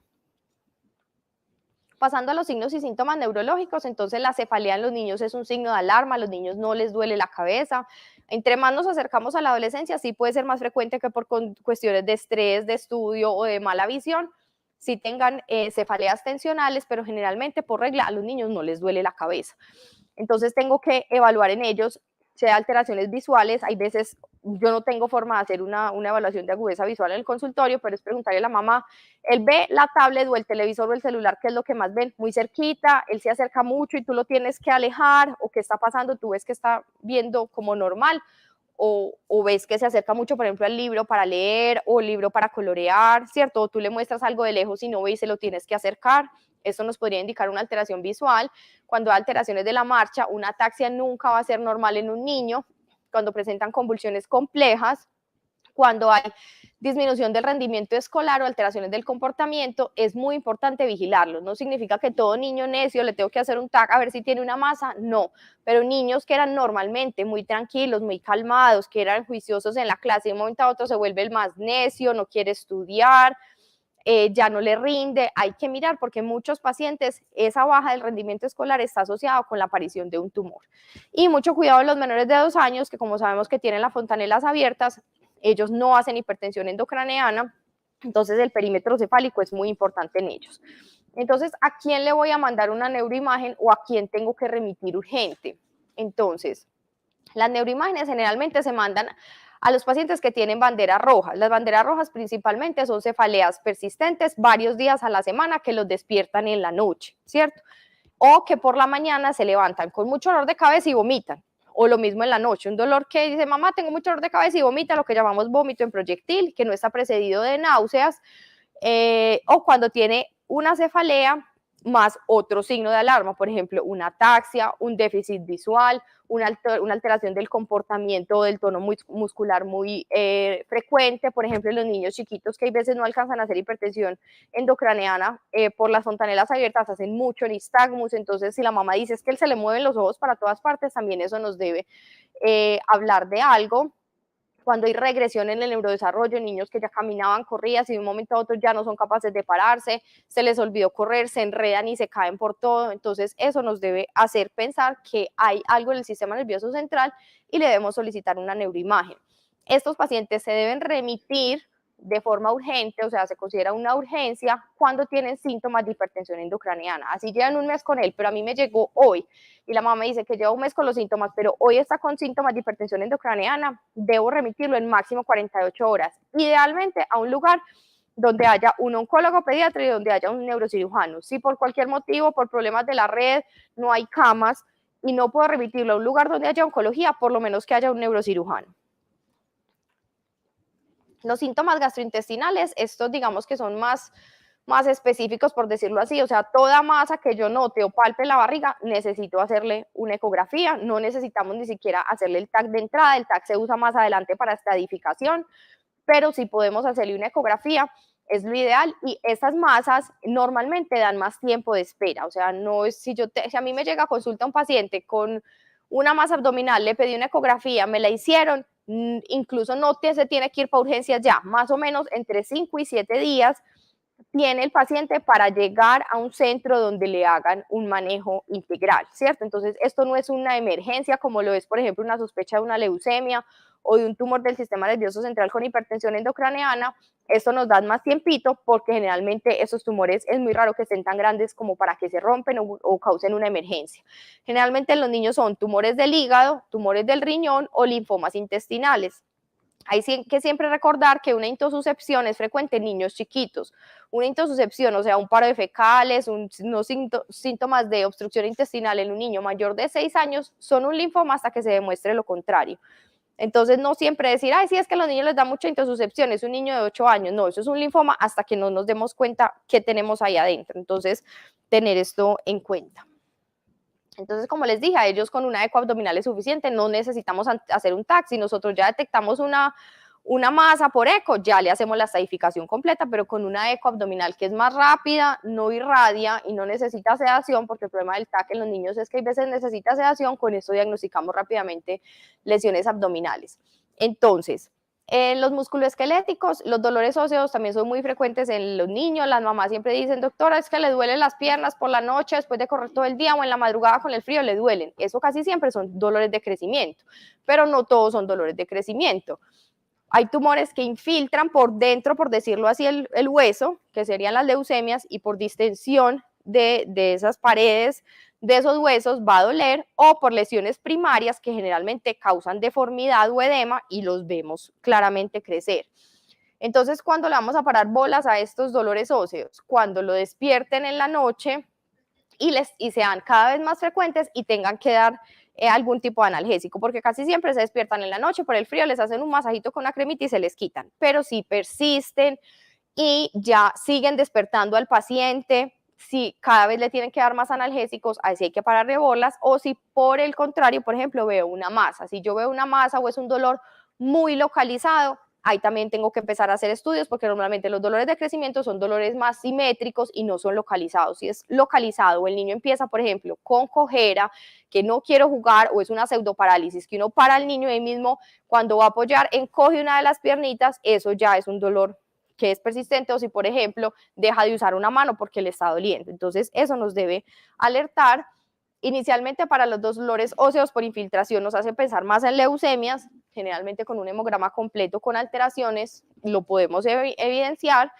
Pasando a los signos y síntomas neurológicos, entonces la cefalea en los niños es un signo de alarma, a los niños no les duele la cabeza. Entre más nos acercamos a la adolescencia, sí puede ser más frecuente que por cuestiones de estrés, de estudio o de mala visión, sí tengan cefaleas tensionales, pero generalmente por regla a los niños no les duele la cabeza. Entonces tengo que evaluar en ellos si hay alteraciones visuales. Hay veces yo no tengo forma de hacer una evaluación de agudeza visual en el consultorio, pero es preguntarle a la mamá, él ve la tablet o el televisor o el celular, ¿qué es lo que más ven? Muy cerquita, él se acerca mucho y tú lo tienes que alejar, o qué está pasando, tú ves que está viendo como normal, o ves que se acerca mucho, por ejemplo, al libro para leer o el libro para colorear, ¿cierto? O tú le muestras algo de lejos y no ve y se lo tienes que acercar. Esto nos podría indicar una alteración visual. Cuando hay alteraciones de la marcha, una ataxia nunca va a ser normal en un niño. Cuando presentan convulsiones complejas, cuando hay disminución del rendimiento escolar o alteraciones del comportamiento, es muy importante vigilarlo. No significa que todo niño necio le tengo que hacer un TAC a ver si tiene una masa, no. Pero niños que eran normalmente muy tranquilos, muy calmados, que eran juiciosos en la clase, de un momento a otro se vuelve el más necio, no quiere estudiar, ya no le rinde, hay que mirar, porque en muchos pacientes esa baja del rendimiento escolar está asociado con la aparición de un tumor. Y mucho cuidado en los menores de 2 años, que como sabemos que tienen las fontanelas abiertas, ellos no hacen hipertensión endocraneana, entonces el perímetro cefálico es muy importante en ellos. Entonces, ¿a quién le voy a mandar una neuroimagen o a quién tengo que remitir urgente? Entonces, las neuroimágenes generalmente se mandan a los pacientes que tienen banderas rojas. Las banderas rojas principalmente son cefaleas persistentes varios días a la semana que los despiertan en la noche, ¿cierto? O que por la mañana se levantan con mucho dolor de cabeza y vomitan. O lo mismo en la noche, un dolor que dice, mamá, tengo mucho dolor de cabeza y vomita, lo que llamamos vómito en proyectil, que no está precedido de náuseas, o cuando tiene una cefalea más otro signo de alarma, por ejemplo, una ataxia, un déficit visual, una alteración del comportamiento o del tono muscular muy frecuente, por ejemplo, en los niños chiquitos que hay veces no alcanzan a hacer hipertensión endocraneana por las fontanelas abiertas, hacen mucho nistagmus. Entonces si la mamá dice es que él se le mueven los ojos para todas partes, también eso nos debe hablar de algo. cuando hay regresión en el neurodesarrollo, niños que ya caminaban, corrían, y de un momento a otro ya no son capaces de pararse, se les olvidó correr, se enredan y se caen por todo. Entonces eso nos debe hacer pensar que hay algo en el sistema nervioso central y le debemos solicitar una neuroimagen. Estos pacientes se deben remitir de forma urgente, o sea, se considera una urgencia cuando tienen síntomas de hipertensión endocraniana. Así llevan un mes con él, pero a mí me llegó hoy y la mamá me dice que lleva un mes con los síntomas, pero hoy está con síntomas de hipertensión endocraniana, debo remitirlo en máximo 48 horas, idealmente a un lugar donde haya un oncólogo pediatra y donde haya un neurocirujano. Si por cualquier motivo, por problemas de la red, no hay camas y no puedo remitirlo a un lugar donde haya oncología, por lo menos que haya un neurocirujano. Los síntomas gastrointestinales, estos digamos que son más específicos, por decirlo así, o sea, toda masa que yo note o palpe la barriga, necesito hacerle una ecografía, no necesitamos ni siquiera hacerle el TAC de entrada, el TAC se usa más adelante para estadificación, pero si podemos hacerle una ecografía, es lo ideal, y estas masas normalmente dan más tiempo de espera, o sea, no es si a mí me llega a consulta un paciente con una masa abdominal, le pedí una ecografía, me la hicieron, incluso no se tiene que ir para urgencias ya, más o menos entre 5 y 7 días tiene el paciente para llegar a un centro donde le hagan un manejo integral, ¿cierto? Entonces, esto no es una emergencia como lo es, por ejemplo, una sospecha de una leucemia o de un tumor del sistema nervioso central con hipertensión endocraniana. Esto nos da más tiempito porque generalmente esos tumores es muy raro que estén tan grandes como para que se rompen o causen una emergencia. Generalmente en los niños son tumores del hígado, tumores del riñón o linfomas intestinales. Hay que siempre recordar que una intosuscepción es frecuente en niños chiquitos. Una intosuscepción, o sea, un paro de fecales, unos síntomas de obstrucción intestinal en un niño mayor de 6 años, son un linfoma hasta que se demuestre lo contrario. Entonces, no siempre decir, ay, sí, es que a los niños les da mucha intosuscepción, es un niño de 8 años. No, eso es un linfoma hasta que no nos demos cuenta qué tenemos ahí adentro. Entonces, tener esto en cuenta. Entonces, como les dije, a ellos con una eco abdominal es suficiente, no necesitamos hacer un TAC. Si nosotros ya detectamos una masa por eco, ya le hacemos la estadificación completa, pero con una eco abdominal que es más rápida, no irradia y no necesita sedación, porque el problema del TAC en los niños es que a veces necesita sedación, con esto diagnosticamos rápidamente lesiones abdominales. Entonces, los musculoesqueléticos, los dolores óseos también son muy frecuentes en los niños. Las mamás siempre dicen, doctora, es que le duelen las piernas por la noche, después de correr todo el día o en la madrugada con el frío le duelen. Eso casi siempre son dolores de crecimiento, pero no todos son dolores de crecimiento. Hay tumores que infiltran por dentro, por decirlo así, el hueso, que serían las leucemias, y por distensión de esas paredes de esos huesos va a doler, o por lesiones primarias que generalmente causan deformidad o edema y los vemos claramente crecer. Entonces, ¿cuándo le vamos a parar bolas a estos dolores óseos? Cuando lo despierten en la noche y sean cada vez más frecuentes y tengan que dar algún tipo de analgésico, porque casi siempre se despiertan en la noche por el frío, les hacen un masajito con una cremita y se les quitan. Pero si persisten y ya siguen despertando al paciente, si cada vez le tienen que dar más analgésicos, así hay que pararle bolas, o si por el contrario, por ejemplo, veo una masa, si yo veo una masa o es un dolor muy localizado, ahí también tengo que empezar a hacer estudios, porque normalmente los dolores de crecimiento son dolores más simétricos y no son localizados. Si es localizado o el niño empieza, por ejemplo, con cojera, que no quiero jugar, o es una pseudoparálisis, que uno para al niño y ahí mismo cuando va a apoyar encoge una de las piernitas, eso ya es un dolor que es persistente, o si, por ejemplo, deja de usar una mano porque le está doliendo. Entonces, eso nos debe alertar. Inicialmente, para los dolores óseos por infiltración nos hace pensar más en leucemias, generalmente con un hemograma completo con alteraciones, lo podemos evidenciar.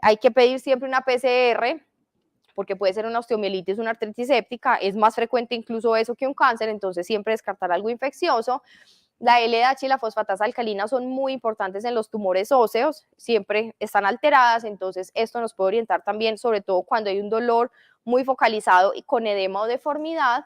Hay que pedir siempre una PCR, porque puede ser una osteomielitis, una artritis séptica, es más frecuente incluso eso que un cáncer, entonces siempre descartar algo infeccioso. La LDH y la fosfatasa alcalina son muy importantes en los tumores óseos, siempre están alteradas, entonces esto nos puede orientar también, sobre todo cuando hay un dolor muy focalizado y con edema o deformidad,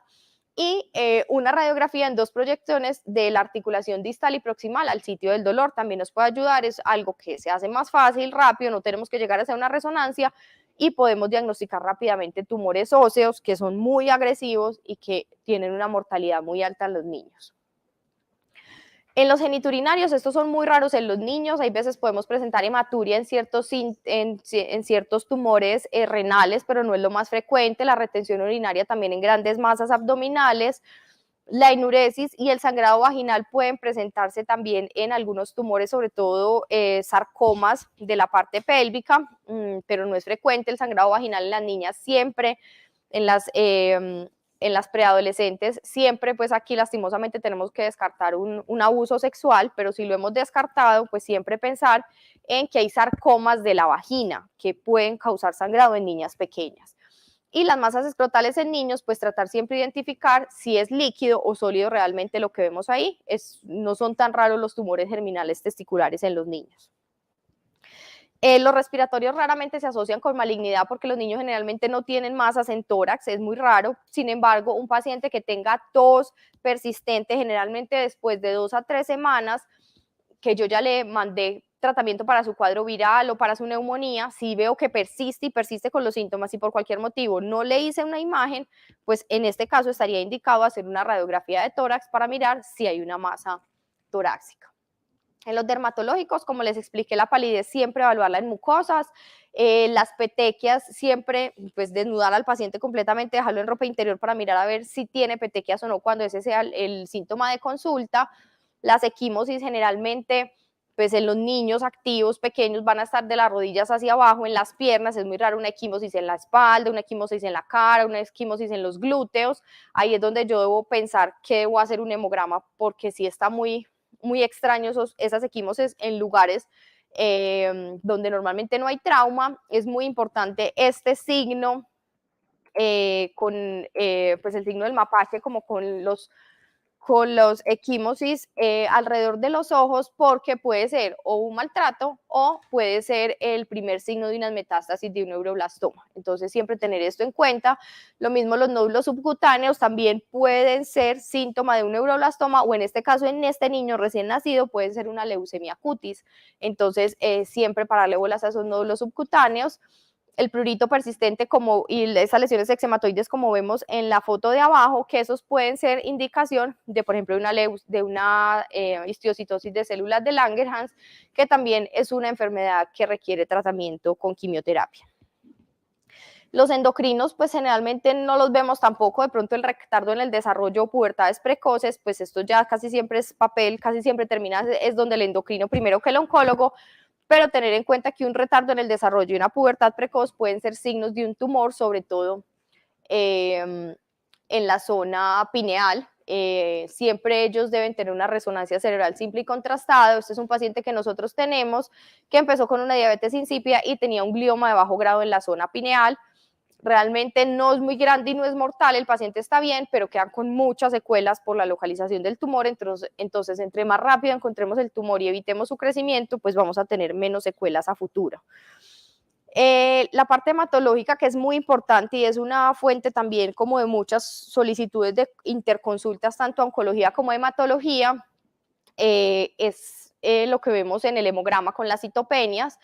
y una radiografía en 2 proyecciones de la articulación distal y proximal al sitio del dolor también nos puede ayudar, es algo que se hace más fácil, rápido, no tenemos que llegar a hacer una resonancia y podemos diagnosticar rápidamente tumores óseos que son muy agresivos y que tienen una mortalidad muy alta en los niños. En los geniturinarios, estos son muy raros en los niños, hay veces podemos presentar hematuria en ciertos tumores renales, pero no es lo más frecuente, la retención urinaria también en grandes masas abdominales, La enuresis y el sangrado vaginal pueden presentarse también en algunos tumores, sobre todo sarcomas de la parte pélvica, pero no es frecuente el sangrado vaginal en las niñas, siempre en las preadolescentes, siempre pues aquí lastimosamente tenemos que descartar un abuso sexual, pero si lo hemos descartado, pues siempre pensar en que hay sarcomas de la vagina que pueden causar sangrado en niñas pequeñas. Y las masas escrotales en niños, pues tratar siempre de identificar si es líquido o sólido realmente lo que vemos ahí. No son tan raros los tumores germinales testiculares en los niños. Los respiratorios raramente se asocian con malignidad porque los niños generalmente no tienen masas en tórax, es muy raro. Sin embargo, un paciente que tenga tos persistente, generalmente después de 2 a 3 semanas, que yo ya le mandé tratamiento para su cuadro viral o para su neumonía, si veo que persiste y persiste con los síntomas y por cualquier motivo no le hice una imagen, pues en este caso estaría indicado hacer una radiografía de tórax para mirar si hay una masa torácica. En los dermatológicos, como les expliqué, la palidez siempre evaluarla en mucosas, las petequias siempre pues desnudar al paciente completamente, dejarlo en ropa interior para mirar a ver si tiene petequias o no cuando ese sea el síntoma de consulta. Las equimosis generalmente pues en los niños activos pequeños van a estar de las rodillas hacia abajo, en las piernas, es muy raro una equimosis en la espalda, una equimosis en la cara, una equimosis en los glúteos, ahí es donde yo debo pensar que debo hacer un hemograma porque sí está muy extraño esas equimosis en lugares donde normalmente no hay trauma. Es muy importante este signo con pues el signo del mapache como con los equimosis alrededor de los ojos porque puede ser o un maltrato o puede ser el primer signo de unas metástasis de un neuroblastoma. Entonces siempre tener esto en cuenta. Lo mismo los nódulos subcutáneos también pueden ser síntoma de un neuroblastoma o en este caso en este niño recién nacido puede ser una leucemia cutis. Entonces siempre pararle bolas a esos nódulos subcutáneos. El prurito persistente y esas lesiones eczematoides como vemos en la foto de abajo, que esos pueden ser indicación de, por ejemplo, de una histiocytosis de células de Langerhans, que también es una enfermedad que requiere tratamiento con quimioterapia. Los endocrinos, pues generalmente no los vemos tampoco, de pronto el retardo en el desarrollo o pubertades precoces, pues esto ya casi siempre es papel, casi siempre termina, es donde el endocrino primero que el oncólogo, pero tener en cuenta que un retardo en el desarrollo y una pubertad precoz pueden ser signos de un tumor, sobre todo en la zona pineal. Siempre ellos deben tener una resonancia cerebral simple y contrastada. Este es un paciente que nosotros tenemos que empezó con una diabetes insípida y tenía un glioma de bajo grado en la zona pineal. Realmente no es muy grande y no es mortal, el paciente está bien, pero quedan con muchas secuelas por la localización del tumor, entonces entre más rápido encontremos el tumor y evitemos su crecimiento, pues vamos a tener menos secuelas a futuro. La parte hematológica, que es muy importante y es una fuente también como de muchas solicitudes de interconsultas, tanto oncología como hematología, es lo que vemos en el hemograma con las citopenias.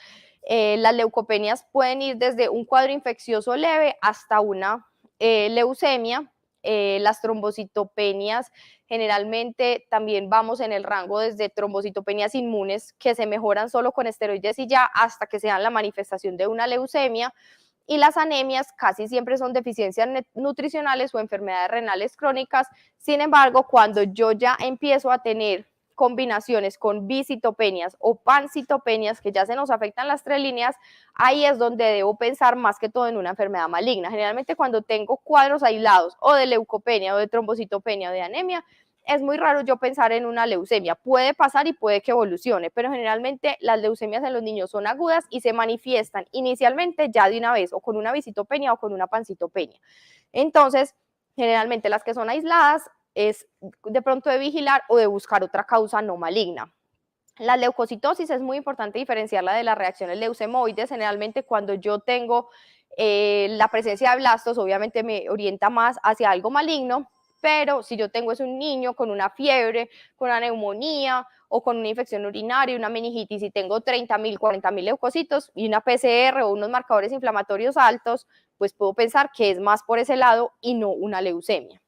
Las leucopenias pueden ir desde un cuadro infeccioso leve hasta una leucemia. Las trombocitopenias generalmente también vamos en el rango desde trombocitopenias inmunes que se mejoran solo con esteroides y ya hasta que sean la manifestación de una leucemia. Y las anemias casi siempre son deficiencias nutricionales o enfermedades renales crónicas. Sin embargo, cuando yo ya empiezo a tener combinaciones con bicitopenias o pancitopenias que ya se nos afectan las 3 líneas, ahí es donde debo pensar más que todo en una enfermedad maligna. Generalmente cuando tengo cuadros aislados o de leucopenia o de trombocitopenia o de anemia, es muy raro yo pensar en una leucemia. Puede pasar y puede que evolucione, pero generalmente las leucemias en los niños son agudas y se manifiestan inicialmente ya de una vez o con una bicitopenia o con una pancitopenia. Entonces, generalmente las que son aisladas es de pronto de vigilar o de buscar otra causa no maligna. La leucocitosis es muy importante diferenciarla de las reacciones leucemoides. Generalmente cuando yo tengo la presencia de blastos, obviamente me orienta más hacia algo maligno, pero si yo tengo es un niño con una fiebre, con una neumonía o con una infección urinaria, una meningitis y tengo 30.000, 40.000 leucocitos y una PCR o unos marcadores inflamatorios altos, pues puedo pensar que es más por ese lado y no una leucemia.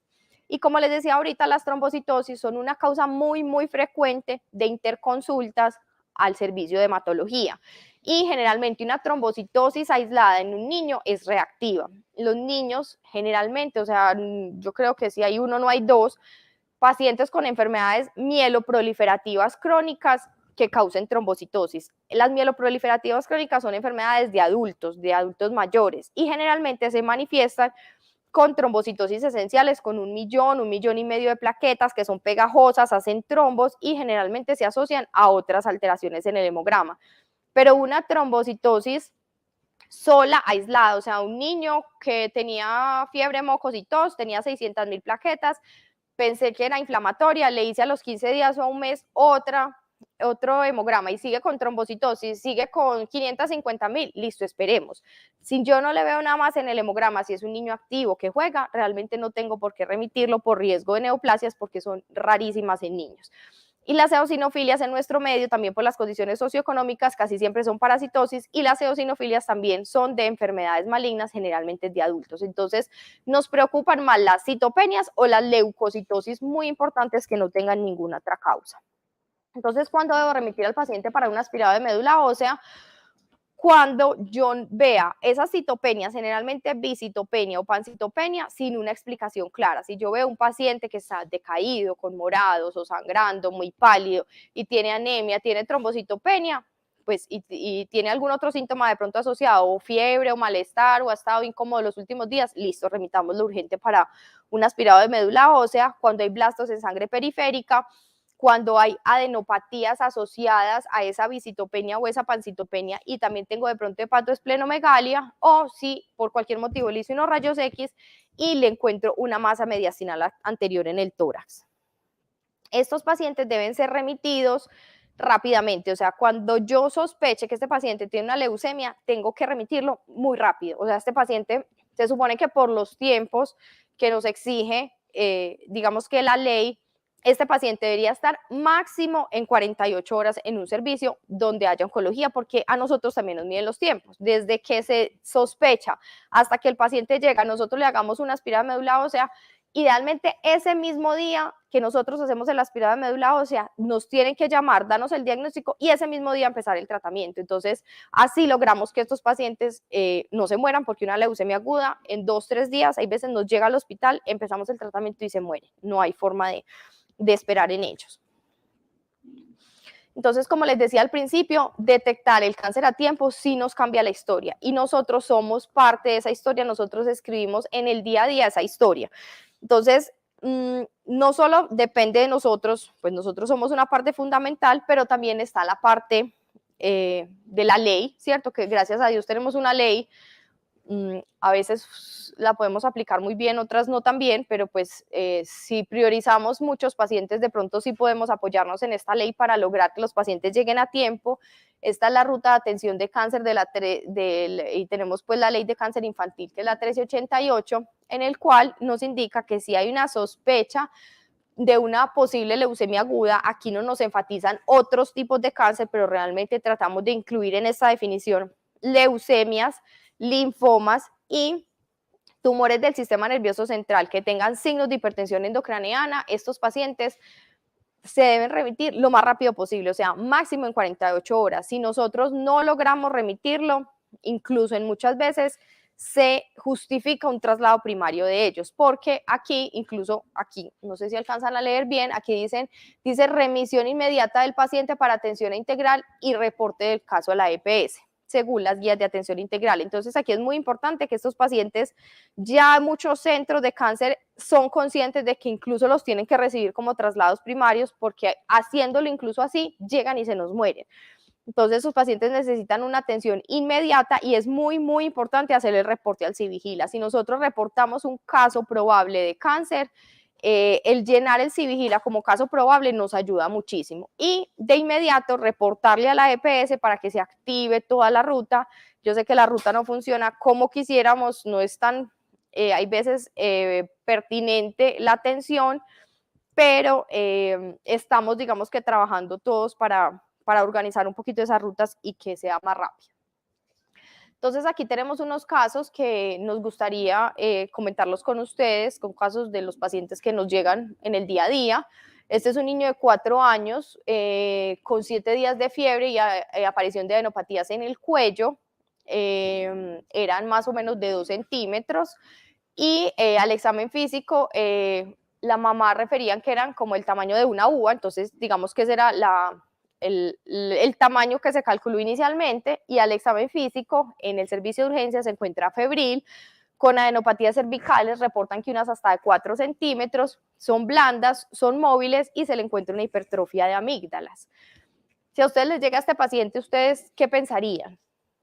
Y como les decía ahorita, las trombocitosis son una causa muy frecuente de interconsultas al servicio de hematología. Y generalmente una trombocitosis aislada en un niño es reactiva. Los niños generalmente, o sea, yo creo que si hay uno no hay dos, pacientes con enfermedades mieloproliferativas crónicas que causen trombocitosis. Las mieloproliferativas crónicas son enfermedades de adultos mayores, y generalmente se manifiestan con trombocitosis esenciales, con 1,5 millones de plaquetas que son pegajosas, hacen trombos y generalmente se asocian a otras alteraciones en el hemograma. Pero una trombocitosis sola, aislada, o sea, un niño que tenía fiebre, mocos y tos, tenía 600.000 plaquetas, pensé que era inflamatoria, le hice a los 15 días o a un mes otro hemograma y sigue con trombocitosis, sigue con 550.000, listo, esperemos. Si yo no le veo nada más en el hemograma, si es un niño activo que juega, realmente no tengo por qué remitirlo por riesgo de neoplasias, porque son rarísimas en niños. Y las eosinofilias en nuestro medio, también por las condiciones socioeconómicas, casi siempre son parasitosis, y las eosinofilias también son de enfermedades malignas, generalmente de adultos. Entonces, nos preocupan más las citopenias o las leucocitosis, muy importantes, que no tengan ninguna otra causa. Entonces, ¿cuándo debo remitir al paciente para un aspirado de médula ósea? Cuando yo vea esas citopenias, generalmente bicitopenia o pancitopenia, sin una explicación clara. Si yo veo un paciente que está decaído, con morados o sangrando, muy pálido, y tiene anemia, tiene trombocitopenia, pues, y tiene algún otro síntoma de pronto asociado, o fiebre o malestar, o ha estado incómodo los últimos días, listo, remitámoslo urgente para un aspirado de médula ósea. Cuando hay blastos en sangre periférica, cuando hay adenopatías asociadas a esa bicitopenia o esa pancitopenia, y también tengo de pronto hepatoesplenomegalia, o si por cualquier motivo le hice unos rayos X y le encuentro una masa mediastinal anterior en el tórax. Estos pacientes deben ser remitidos rápidamente, o sea, cuando yo sospeche que este paciente tiene una leucemia, tengo que remitirlo muy rápido. O sea, este paciente se supone que por los tiempos que nos exige, digamos que la ley, este paciente debería estar máximo en 48 horas en un servicio donde haya oncología, porque a nosotros también nos miden los tiempos. Desde que se sospecha hasta que el paciente llega, nosotros le hagamos una aspirada de médula ósea, idealmente ese mismo día que nosotros hacemos el aspirado de médula ósea, nos tienen que llamar, darnos el diagnóstico y ese mismo día empezar el tratamiento. Entonces, así logramos que estos pacientes no se mueran, porque una leucemia aguda en 2-3 días, hay veces nos llega al hospital, empezamos el tratamiento y se muere. No hay forma de esperar en ellos. Entonces, como les decía al principio, detectar el cáncer a tiempo sí nos cambia la historia, y nosotros somos parte de esa historia, nosotros escribimos en el día a día esa historia. Entonces, no solo depende de nosotros, pues nosotros somos una parte fundamental, pero también está la parte de la ley, ¿cierto? Que gracias a Dios tenemos una ley. A veces la podemos aplicar muy bien, otras no tan bien, pero pues si priorizamos muchos pacientes, de pronto sí podemos apoyarnos en esta ley para lograr que los pacientes lleguen a tiempo. Esta es la ruta de atención de cáncer y tenemos pues la ley de cáncer infantil, que es la 1388, en el cual nos indica que si hay una sospecha de una posible leucemia aguda, aquí no nos enfatizan otros tipos de cáncer, pero realmente tratamos de incluir en esta definición leucemias, linfomas y tumores del sistema nervioso central que tengan signos de hipertensión endocraniana. Estos pacientes se deben remitir lo más rápido posible, o sea, máximo en 48 horas. Si nosotros no logramos remitirlo, incluso en muchas veces se justifica un traslado primario de ellos, porque aquí, incluso aquí, no sé si alcanzan a leer bien, aquí dice remisión inmediata del paciente para atención integral y reporte del caso a la EPS, según las guías de atención integral. Entonces, aquí es muy importante que estos pacientes, ya muchos centros de cáncer son conscientes de que incluso los tienen que recibir como traslados primarios, porque haciéndolo incluso así, llegan y se nos mueren. Entonces, sus pacientes necesitan una atención inmediata y es muy, muy importante hacer el reporte al Civigila. Si nosotros reportamos un caso probable de cáncer, el llenar el Civigila como caso probable nos ayuda muchísimo. Y de inmediato reportarle a la EPS para que se active toda la ruta. Yo sé que la ruta no funciona como quisiéramos, no es tan, hay veces pertinente la atención, pero estamos, digamos que trabajando todos para organizar un poquito esas rutas y que sea más rápido. Entonces, aquí tenemos unos casos que nos gustaría comentarlos con ustedes, con casos de los pacientes que nos llegan en el día a día. Este es un niño de 4 años con 7 días de fiebre y aparición de adenopatías en el cuello. Eran más o menos de 2 centímetros y al examen físico la mamá referían que eran como el tamaño de una uva, entonces digamos que ese era el tamaño que se calculó inicialmente, y al examen físico en el servicio de urgencias se encuentra febril, con adenopatías cervicales, reportan que unas hasta de 4 centímetros, son blandas, son móviles y se le encuentra una hipertrofia de amígdalas. Si a ustedes les llega este paciente, ¿ustedes qué pensarían?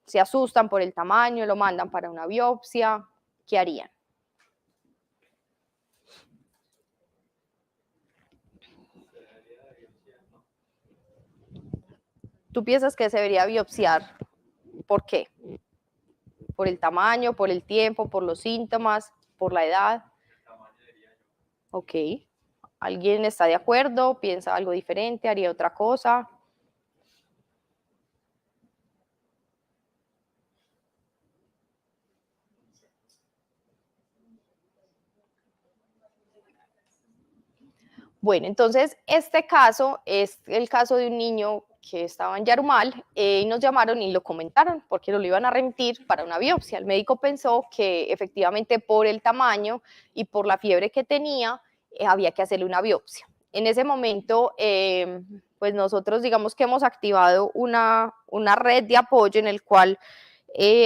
¿Se asustan por el tamaño, lo mandan para una biopsia? ¿Qué harían? ¿Tú piensas que se debería biopsiar? ¿Por qué? ¿Por el tamaño, por el tiempo, por los síntomas, por la edad? Ok. ¿Alguien está de acuerdo? ¿Piensa algo diferente? ¿Haría otra cosa? Bueno, entonces este caso es el caso de un niño que estaba en Yarumal y nos llamaron y lo comentaron porque lo iban a remitir para una biopsia. El médico pensó que efectivamente por el tamaño y por la fiebre que tenía había que hacerle una biopsia. En ese momento, pues nosotros digamos que hemos activado una red de apoyo en el cual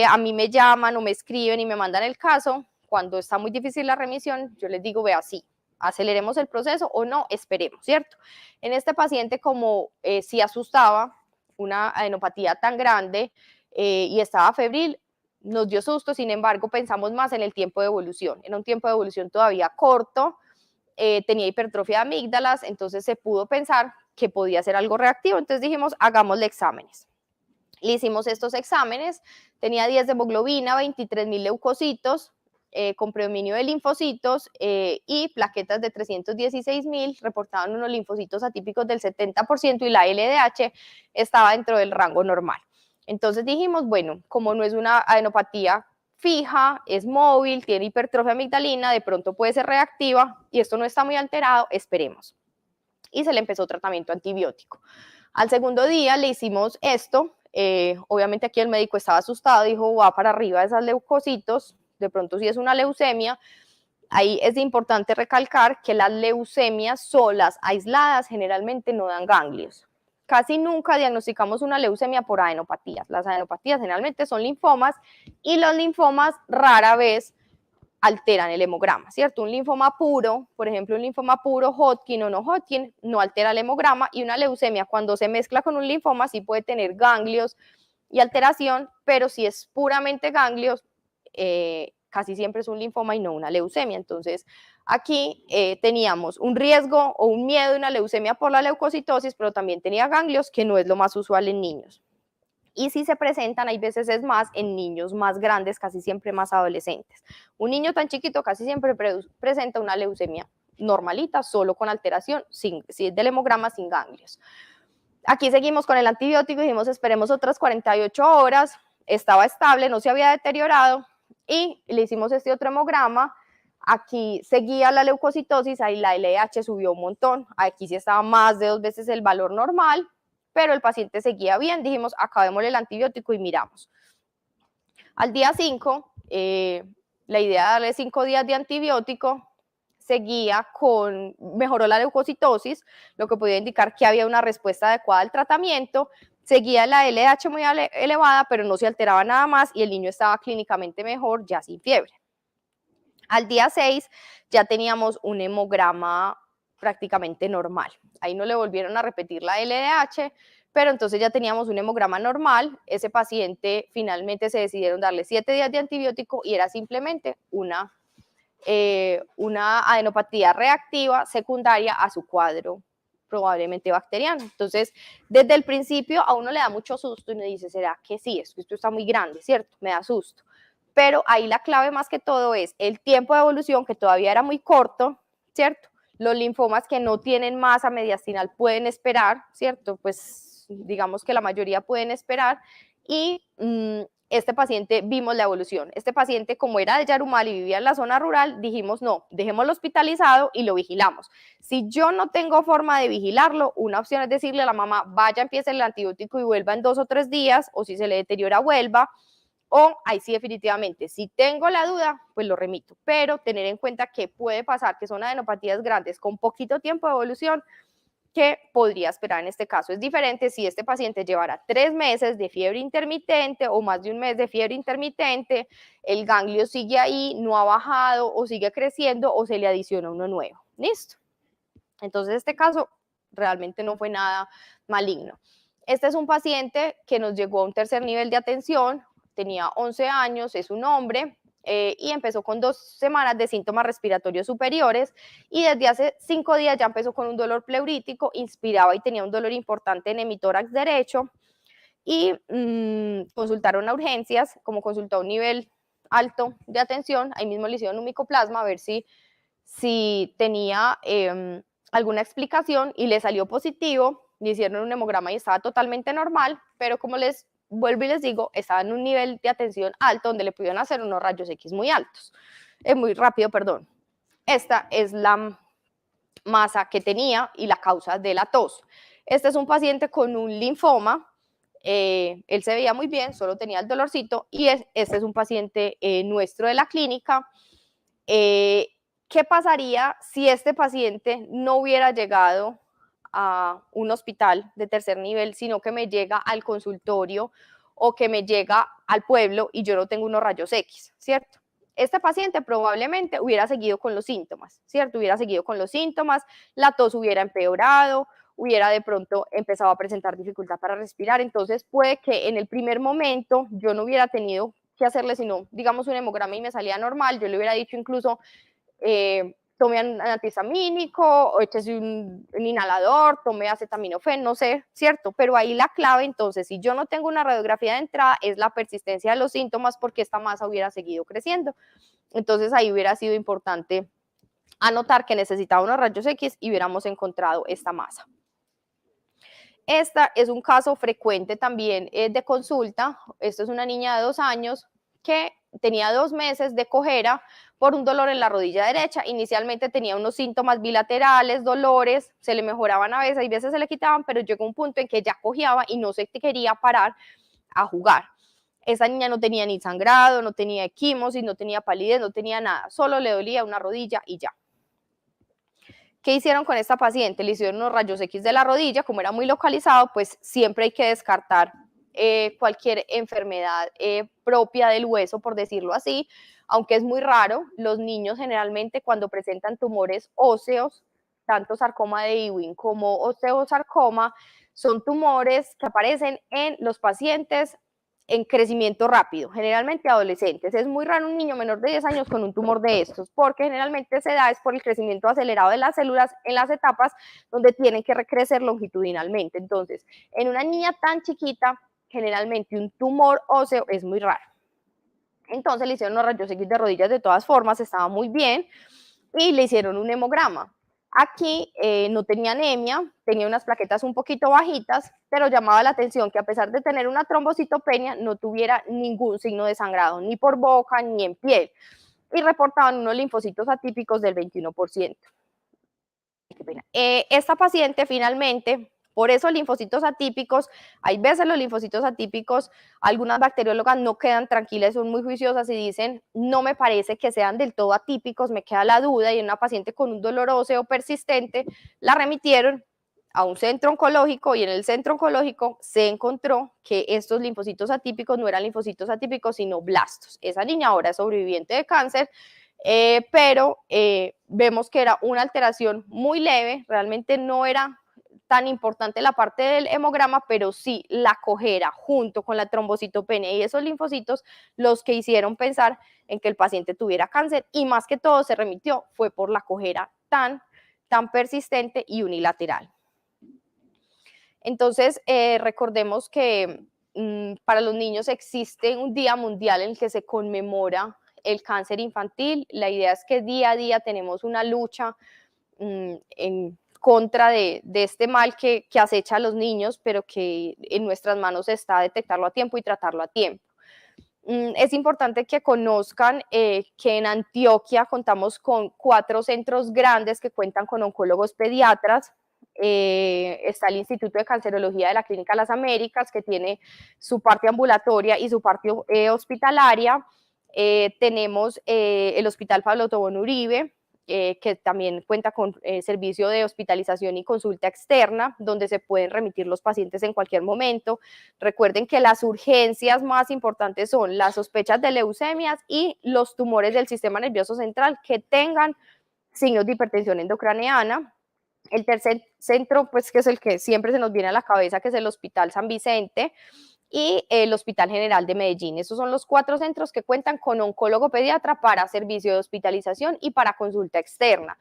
a mí me llaman o me escriben y me mandan el caso. Cuando está muy difícil la remisión, yo les digo, vea, sí, aceleremos el proceso o no, esperemos, ¿cierto? En este paciente, como sí asustaba una adenopatía tan grande y estaba febril, nos dio susto, sin embargo, pensamos más en el tiempo de evolución. Era un tiempo de evolución todavía corto, tenía hipertrofia de amígdalas, entonces se pudo pensar que podía ser algo reactivo, entonces dijimos, hagámosle exámenes. Le hicimos estos exámenes, tenía 10 de hemoglobina, 23.000 leucocitos, con predominio de linfocitos y plaquetas de 316.000, reportaban unos linfocitos atípicos del 70% y la LDH estaba dentro del rango normal. Entonces dijimos, bueno, como no es una adenopatía fija, es móvil, tiene hipertrofia amigdalina, de pronto puede ser reactiva y esto no está muy alterado, esperemos. Y se le empezó tratamiento antibiótico. Al segundo día le hicimos esto, obviamente aquí el médico estaba asustado, dijo, va para arriba esas leucocitos, de pronto si es una leucemia. Ahí es importante recalcar que las leucemias solas, aisladas, generalmente no dan ganglios. Casi nunca diagnosticamos una leucemia por adenopatías. Las adenopatías generalmente son linfomas y los linfomas rara vez alteran el hemograma, ¿cierto? Un linfoma puro, por ejemplo, un linfoma puro Hodgkin o no Hodgkin, no altera el hemograma, y una leucemia cuando se mezcla con un linfoma sí puede tener ganglios y alteración, pero si es puramente ganglios, casi siempre es un linfoma y no una leucemia. Entonces aquí teníamos un riesgo o un miedo de una leucemia por la leucocitosis, pero también tenía ganglios, que no es lo más usual en niños. Y si se presentan, hay veces es más en niños más grandes, casi siempre más adolescentes. Un niño tan chiquito casi siempre presenta una leucemia normalita, solo con alteración, si es del hemograma, sin ganglios. Aquí seguimos con el antibiótico, dijimos esperemos otras 48 horas, estaba estable, no se había deteriorado, y le hicimos este otro hemograma. Aquí seguía la leucocitosis, ahí la LDH subió un montón, aquí sí estaba más de 2 veces el valor normal, pero el paciente seguía bien, dijimos acabémosle el antibiótico y miramos. Al día 5, la idea de darle 5 días de antibiótico, seguía con, mejoró la leucocitosis, lo que podía indicar que había una respuesta adecuada al tratamiento, seguía la LDH muy elevada, pero no se alteraba nada más y el niño estaba clínicamente mejor, ya sin fiebre. Al día 6 ya teníamos un hemograma prácticamente normal. Ahí no le volvieron a repetir la LDH, pero entonces ya teníamos un hemograma normal. Ese paciente finalmente se decidieron darle 7 días de antibiótico y era simplemente una adenopatía reactiva secundaria a su cuadro probablemente bacteriano. Entonces, desde el principio a uno le da mucho susto y me dice, ¿será que sí? Esto está muy grande, ¿cierto? Me da susto. Pero ahí la clave más que todo es el tiempo de evolución, que todavía era muy corto, ¿cierto? Los linfomas que no tienen masa mediastinal pueden esperar, ¿cierto? Pues digamos que la mayoría pueden esperar, y este paciente vimos la evolución. Este paciente, como era de Yarumal y vivía en la zona rural, dijimos no, dejémoslo hospitalizado y lo vigilamos. Si yo no tengo forma de vigilarlo, una opción es decirle a la mamá, vaya, empiece el antibiótico y vuelva en 2 o 3 días, o si se le deteriora, vuelva. o ahí sí definitivamente, si tengo la duda, pues lo remito, pero tener en cuenta que puede pasar que son adenopatías grandes con poquito tiempo de evolución que podría esperar en este caso. Es diferente si este paciente llevara 3 meses de fiebre intermitente o más de un mes de fiebre intermitente, el ganglio sigue ahí, no ha bajado o sigue creciendo o se le adiciona uno nuevo. ¿Listo? Entonces este caso realmente no fue nada maligno. Este es un paciente que nos llegó a un tercer nivel de atención, tenía 11 años, es un hombre, y empezó con 2 semanas de síntomas respiratorios superiores y desde hace 5 días ya empezó con un dolor pleurítico, inspiraba y tenía un dolor importante en hemitórax derecho y consultaron a urgencias, como consultó a un nivel alto de atención, ahí mismo le hicieron un micoplasma a ver si tenía alguna explicación y le salió positivo, le hicieron un hemograma y estaba totalmente normal, pero como les vuelvo y les digo, estaba en un nivel de atención alto donde le pudieron hacer unos rayos X muy altos, muy rápido, perdón. Esta es la masa que tenía y la causa de la tos. Este es un paciente con un linfoma, él se veía muy bien, solo tenía el dolorcito y este es un paciente nuestro de la clínica. ¿Qué pasaría si este paciente no hubiera llegado a un hospital de tercer nivel, sino que me llega al consultorio o que me llega al pueblo y yo no tengo unos rayos X, ¿cierto? Este paciente probablemente hubiera seguido con los síntomas, ¿cierto? Hubiera seguido con los síntomas, la tos hubiera empeorado, hubiera de pronto empezado a presentar dificultad para respirar, entonces puede que en el primer momento yo no hubiera tenido que hacerle sino, digamos, un hemograma y me salía normal, yo le hubiera dicho incluso tome un antihistamínico o échese un inhalador, tome acetaminofén, no sé, ¿cierto? Pero ahí la clave, entonces, si yo no tengo una radiografía de entrada, es la persistencia de los síntomas porque esta masa hubiera seguido creciendo. Entonces, ahí hubiera sido importante anotar que necesitaba unos rayos X y hubiéramos encontrado esta masa. Esta es un caso frecuente también de consulta. Esto es una niña de 2 años que tenía 2 meses de cojera por un dolor en la rodilla derecha. Inicialmente tenía unos síntomas bilaterales, dolores, se le mejoraban a veces, y veces se le quitaban, pero llegó un punto en que ya cojeaba y no se quería parar a jugar. Esa niña no tenía ni sangrado, no tenía equimosis, no tenía palidez, no tenía nada, solo le dolía una rodilla y ya. ¿Qué hicieron con esta paciente? Le hicieron unos rayos X de la rodilla, como era muy localizado, pues siempre hay que descartar cualquier enfermedad propia del hueso, por decirlo así, aunque es muy raro. Los niños generalmente cuando presentan tumores óseos, tanto sarcoma de Ewing como osteosarcoma, son tumores que aparecen en los pacientes en crecimiento rápido, generalmente adolescentes. Es muy raro un niño menor de 10 años con un tumor de estos, porque generalmente se da es por el crecimiento acelerado de las células en las etapas donde tienen que recrecer longitudinalmente. Entonces, en una niña tan chiquita, generalmente un tumor óseo es muy raro. Entonces le hicieron los rayos X de rodillas de todas formas, estaba muy bien, y le hicieron un hemograma. Aquí no tenía anemia, tenía unas plaquetas un poquito bajitas, pero llamaba la atención que a pesar de tener una trombocitopenia, no tuviera ningún signo de sangrado, ni por boca, ni en piel. Y reportaban unos linfocitos atípicos del 21%. Qué pena. Esta paciente finalmente, por eso linfocitos atípicos, hay veces los linfocitos atípicos, algunas bacteriólogas no quedan tranquilas, son muy juiciosas y dicen, no me parece que sean del todo atípicos, me queda la duda, y en una paciente con un dolor óseo persistente, la remitieron a un centro oncológico y en el centro oncológico se encontró que estos linfocitos atípicos no eran linfocitos atípicos, sino blastos. Esa niña ahora es sobreviviente de cáncer, pero vemos que era una alteración muy leve, realmente no era tan importante la parte del hemograma, pero sí la cojera junto con la trombocitopenia y esos linfocitos los que hicieron pensar en que el paciente tuviera cáncer, y más que todo se remitió fue por la cojera tan persistente y unilateral. Entonces, recordemos que para los niños existe un día mundial en el que se conmemora el cáncer infantil. La idea es que día a día tenemos una lucha en contra de este mal que acecha a los niños, pero que en nuestras manos está detectarlo a tiempo y tratarlo a tiempo. Es importante que conozcan que en Antioquia contamos con 4 centros grandes que cuentan con oncólogos pediatras. está el Instituto de Cancerología de la Clínica Las Américas, que tiene su parte ambulatoria y su parte hospitalaria. Tenemos el Hospital Pablo Tobón Uribe, que también cuenta con servicio de hospitalización y consulta externa, donde se pueden remitir los pacientes en cualquier momento. Recuerden que las urgencias más importantes son las sospechas de leucemias y los tumores del sistema nervioso central que tengan signos de hipertensión endocraneana. El tercer centro, pues, que es el que siempre se nos viene a la cabeza, que es el Hospital San Vicente, y el Hospital General de Medellín. Esos son los 4 centros que cuentan con oncólogo pediatra para servicio de hospitalización y para consulta externa.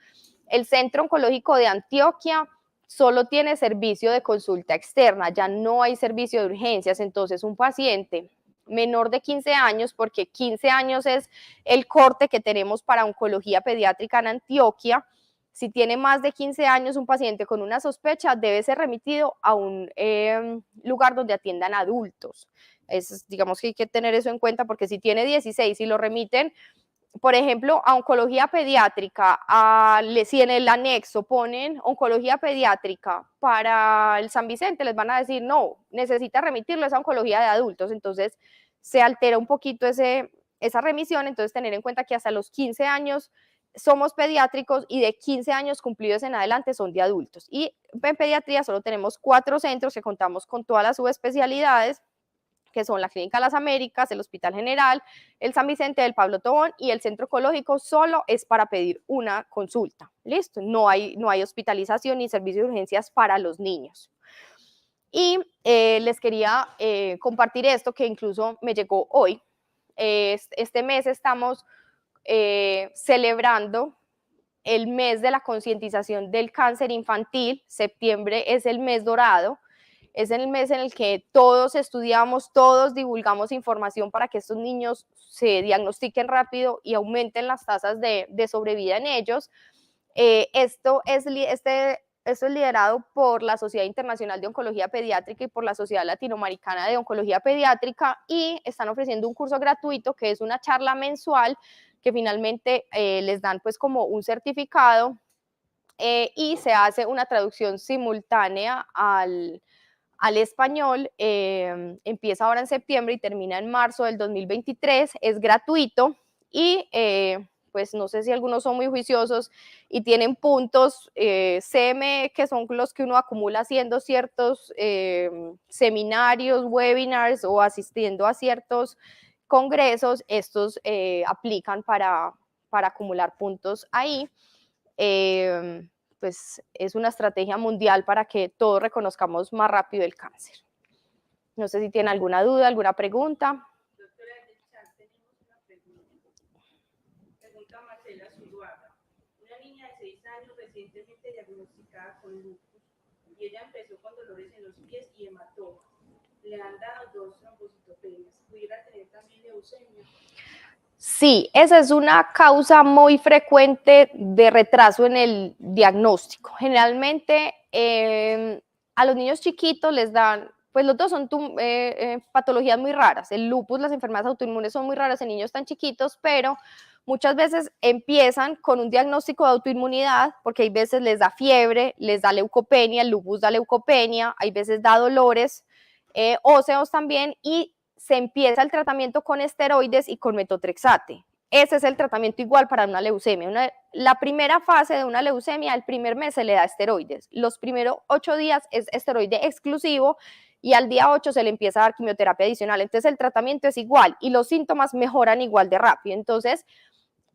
El Centro Oncológico de Antioquia solo tiene servicio de consulta externa, ya no hay servicio de urgencias. Entonces, un paciente menor de 15 años, porque 15 años es el corte que tenemos para oncología pediátrica en Antioquia. Si tiene más de 15 años un paciente con una sospecha, debe ser remitido a un lugar donde atiendan adultos. Digamos que hay que tener eso en cuenta, porque si tiene 16 y lo remiten, por ejemplo, a oncología pediátrica, si en el anexo ponen oncología pediátrica para el San Vicente, les van a decir, no, necesita remitirlo a esa oncología de adultos. Entonces, se altera un poquito esa remisión. Entonces, tener en cuenta que hasta los 15 años somos pediátricos y de 15 años cumplidos en adelante son de adultos. Y en pediatría solo tenemos 4 centros que contamos con todas las subespecialidades, que son la Clínica Las Américas, el Hospital General, el San Vicente del Pablo Tobón, y el Centro Oncológico solo es para pedir una consulta. Listo, no hay hospitalización ni servicio de urgencias para los niños. Y les quería compartir esto, que incluso me llegó hoy. Este mes estamos celebrando el mes de la concientización del cáncer infantil. Septiembre es el mes dorado, es el mes en el que todos estudiamos, todos divulgamos información para que estos niños se diagnostiquen rápido y aumenten las tasas de sobrevida en ellos. Esto es liderado por la Sociedad Internacional de Oncología Pediátrica y por la Sociedad Latinoamericana de Oncología Pediátrica, y están ofreciendo un curso gratuito que es una charla mensual que finalmente les dan pues como un certificado, y se hace una traducción simultánea al español. Empieza ahora en septiembre y termina en marzo del 2023, es gratuito, y pues no sé si algunos son muy juiciosos y tienen puntos CM, que son los que uno acumula haciendo ciertos seminarios, webinars o asistiendo a ciertos congresos. Estos aplican para acumular puntos ahí. Pues es una estrategia mundial para que todos reconozcamos más rápido el cáncer. No sé si tienen alguna duda, alguna pregunta. Doctora, en el chat tenemos una pregunta. Pregunta Marcela Zuluaga. Una niña de 6 años recientemente diagnosticada con lupus, y ella empezó con dolores en los pies y hematomas. Le han dado 2 trombocitopenias. ¿Pudiera tener también leucemia? Sí, esa es una causa muy frecuente de retraso en el diagnóstico. Generalmente a los niños chiquitos les dan, pues los dos son patologías muy raras. El lupus, las enfermedades autoinmunes son muy raras en niños tan chiquitos, pero muchas veces empiezan con un diagnóstico de autoinmunidad, porque hay veces les da fiebre, les da leucopenia, el lupus da leucopenia, hay veces da dolores óseos también, y se empieza el tratamiento con esteroides y con metotrexate. Ese es el tratamiento igual para una leucemia. La primera fase de una leucemia, el primer mes se le da esteroides. Los primeros 8 días es esteroide exclusivo y al día 8 se le empieza a dar quimioterapia adicional. Entonces el tratamiento es igual y los síntomas mejoran igual de rápido. Entonces,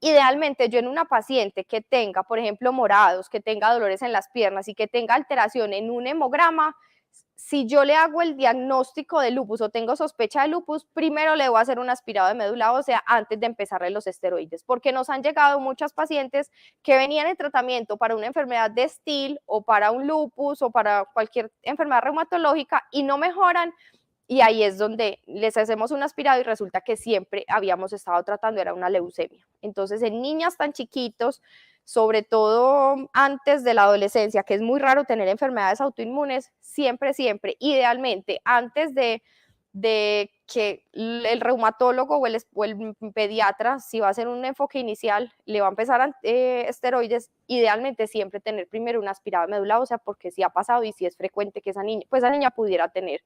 idealmente yo en una paciente que tenga, por ejemplo, morados, que tenga dolores en las piernas y que tenga alteración en un hemograma, si yo le hago el diagnóstico de lupus o tengo sospecha de lupus, primero le voy a hacer un aspirado de médula ósea antes de empezarle los esteroides, porque nos han llegado muchas pacientes que venían en tratamiento para una enfermedad de Still o para un lupus o para cualquier enfermedad reumatológica y no mejoran, y ahí es donde les hacemos un aspirado y resulta que siempre habíamos estado tratando era una leucemia. Entonces, en niñas tan chiquitos, sobre todo antes de la adolescencia, que es muy raro tener enfermedades autoinmunes, siempre, idealmente, antes de que el reumatólogo o el pediatra, si va a hacer un enfoque inicial, le va a empezar esteroides, idealmente siempre tener primero una aspirada de médula ósea, porque si ha pasado y si es frecuente que esa niña pudiera tener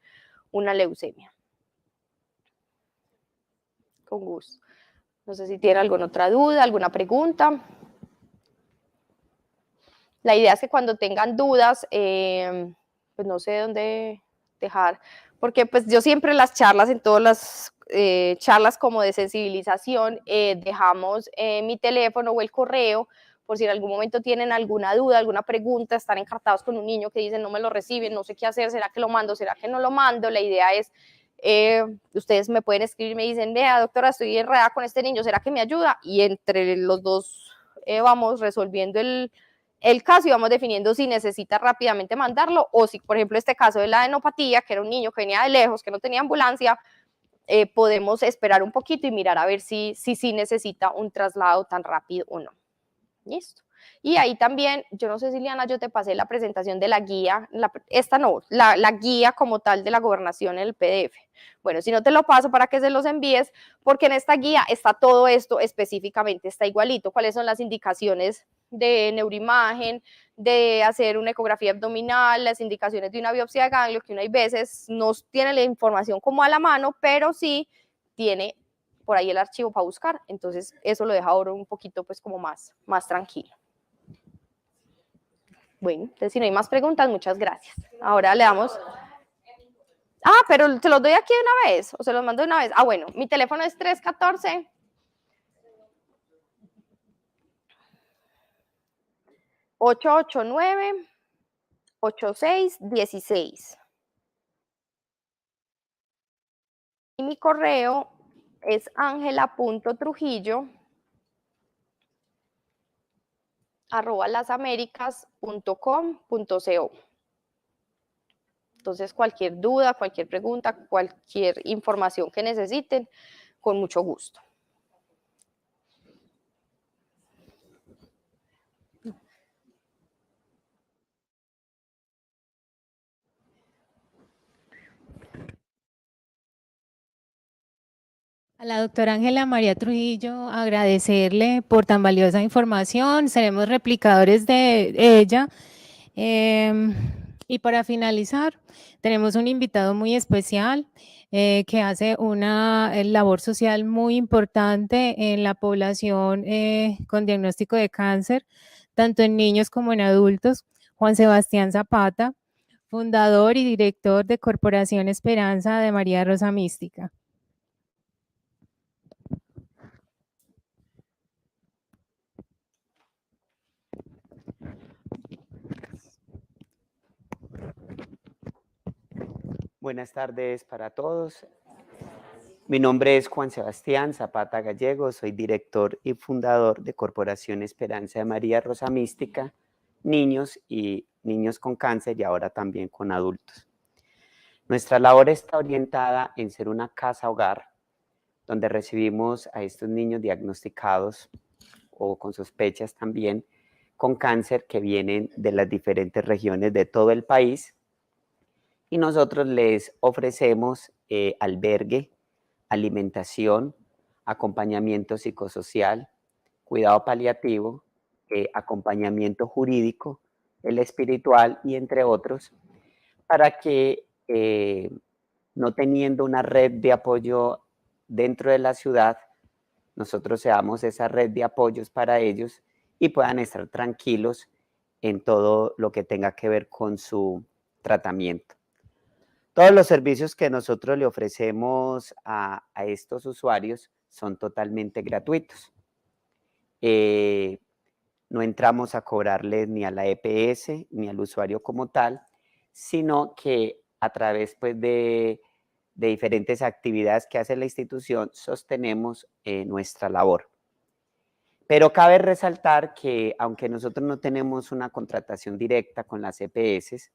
una leucemia. Con gusto. No sé si tiene alguna otra duda, alguna pregunta. La idea es que cuando tengan dudas, pues no sé dónde dejar, porque pues yo siempre las charlas, en todas las charlas como de sensibilización, dejamos mi teléfono o el correo, por si en algún momento tienen alguna duda, alguna pregunta, están encartados con un niño que dicen no me lo reciben, no sé qué hacer, ¿será que lo mando, será que no lo mando? La idea es, ustedes me pueden escribir y me dicen, vea doctora, estoy enredada con este niño, ¿será que me ayuda? Y entre los dos vamos resolviendo el caso y vamos definiendo si necesita rápidamente mandarlo o si, por ejemplo, este caso de la adenopatía, que era un niño que venía de lejos, que no tenía ambulancia, podemos esperar un poquito y mirar a ver si necesita un traslado tan rápido o no. Listo. Y ahí también, yo no sé si Liana, yo te pasé la presentación de la guía, la guía como tal de la gobernación en el PDF. Bueno, si no te lo paso para que se los envíes, porque en esta guía está todo esto específicamente, está igualito, cuáles son las indicaciones de neuroimagen, de hacer una ecografía abdominal, las indicaciones de una biopsia de ganglio, que uno hay veces no tiene la información como a la mano, pero sí tiene por ahí el archivo para buscar, entonces eso lo deja ahora un poquito pues como más tranquilo. Bueno, entonces si no hay más preguntas, muchas gracias. Ahora le damos... Ah, pero ¿se los doy aquí de una vez o se los mando de una vez? Ah, bueno, mi teléfono es 314 889 8616. Y mi correo es angela.trujillo@lasamericas.com.co. Entonces, cualquier duda, cualquier pregunta, cualquier información que necesiten, con mucho gusto. A la doctora Ángela María Trujillo, agradecerle por tan valiosa información. Seremos replicadores de ella. Y para finalizar, tenemos un invitado muy especial que hace una labor social muy importante en la población con diagnóstico de cáncer, tanto en niños como en adultos, Juan Sebastián Zapata, fundador y director de Corporación Esperanza de María Rosa Mística. Buenas tardes para todos. Mi nombre es Juan Sebastián Zapata Gallego, soy director y fundador de Corporación Esperanza de María Rosa Mística, niños y niños con cáncer y ahora también con adultos. Nuestra labor está orientada en ser una casa-hogar donde recibimos a estos niños diagnosticados o con sospechas también con cáncer que vienen de las diferentes regiones de todo el país. Y nosotros les ofrecemos albergue, alimentación, acompañamiento psicosocial, cuidado paliativo, acompañamiento jurídico, el espiritual y entre otros, para que no teniendo una red de apoyo dentro de la ciudad, nosotros seamos esa red de apoyos para ellos y puedan estar tranquilos en todo lo que tenga que ver con su tratamiento. Todos los servicios que nosotros le ofrecemos a estos usuarios son totalmente gratuitos. No entramos a cobrarles ni a la EPS ni al usuario como tal, sino que a través pues, de diferentes actividades que hace la institución sostenemos nuestra labor. Pero cabe resaltar que aunque nosotros no tenemos una contratación directa con las EPS,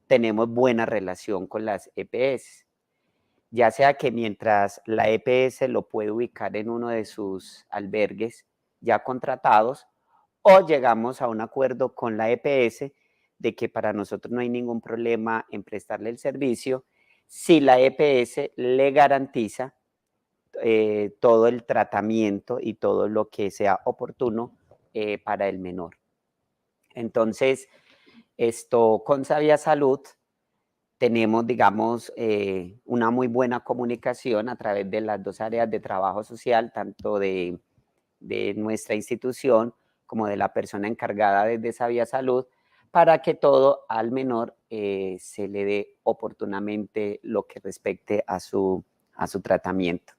tenemos buena relación con las EPS, ya sea que mientras la EPS lo puede ubicar en uno de sus albergues ya contratados, o llegamos a un acuerdo con la EPS de que para nosotros no hay ningún problema en prestarle el servicio si la EPS le garantiza todo el tratamiento y todo lo que sea oportuno para el menor. Entonces, con Sabia Salud tenemos, digamos, una muy buena comunicación a través de las dos áreas de trabajo social, tanto de nuestra institución como de la persona encargada de Sabia Salud, para que todo al menor se le dé oportunamente lo que respecte a su tratamiento.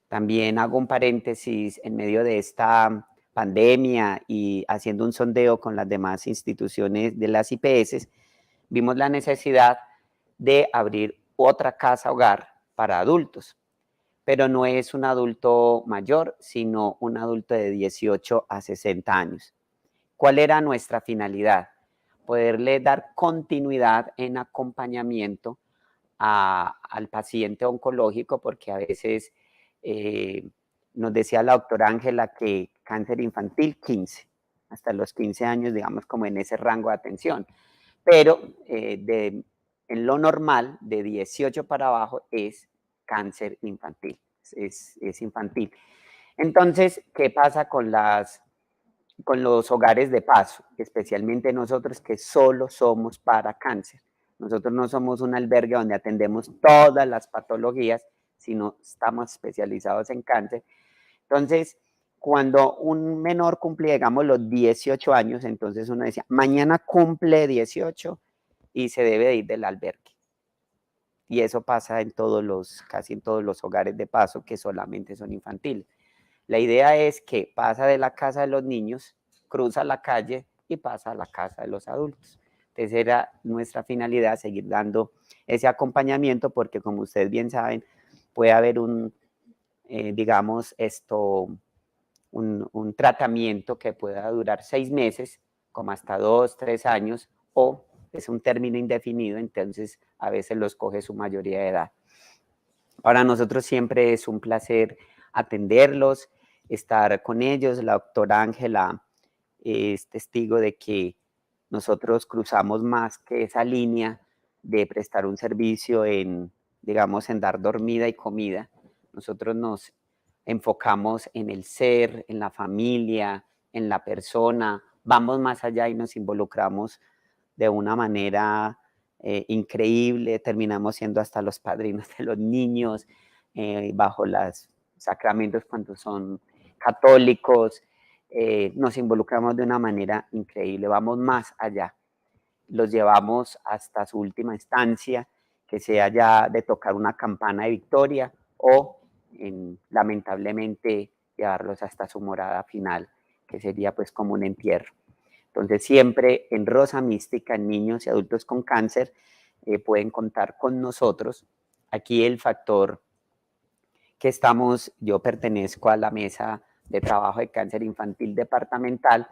También hago un paréntesis en medio de esta pandemia y haciendo un sondeo con las demás instituciones de las IPS, vimos la necesidad de abrir otra casa hogar para adultos, pero no es un adulto mayor, sino un adulto de 18 a 60 años. ¿Cuál era nuestra finalidad? Poderle dar continuidad en acompañamiento al paciente oncológico, porque a veces nos decía la doctora Ángela que cáncer infantil 15, hasta los 15 años, digamos, como en ese rango de atención. Pero en lo normal, de 18 para abajo, es cáncer infantil, es infantil. Entonces, ¿qué pasa con los hogares de paso? Especialmente nosotros que solo somos para cáncer. Nosotros no somos un albergue donde atendemos todas las patologías, sino estamos especializados en cáncer. Entonces, cuando un menor cumple, digamos, los 18 años, entonces uno decía, mañana cumple 18 y se debe de ir del albergue. Y eso pasa casi en todos los hogares de paso que solamente son infantiles. La idea es que pasa de la casa de los niños, cruza la calle y pasa a la casa de los adultos. Entonces era nuestra finalidad seguir dando ese acompañamiento porque, como ustedes bien saben, puede haber un tratamiento que pueda durar 6 meses, como hasta 2, 3 años, o es un término indefinido, entonces a veces los coge su mayoría de edad. Para nosotros siempre es un placer atenderlos, estar con ellos. La doctora Ángela es testigo de que nosotros cruzamos más que esa línea de prestar un servicio digamos, en dar dormida y comida. Nosotros nos enfocamos en el ser, en la familia, en la persona, vamos más allá y nos involucramos de una manera increíble, terminamos siendo hasta los padrinos de los niños, bajo los sacramentos cuando son católicos, nos involucramos de una manera increíble, vamos más allá, los llevamos hasta su última instancia, que sea ya de tocar una campana de victoria o lamentablemente llevarlos hasta su morada final, que sería pues como un entierro. Entonces siempre en Rosa Mística, en niños y adultos con cáncer, pueden contar con nosotros. Aquí el factor que yo pertenezco a la mesa de trabajo de cáncer infantil departamental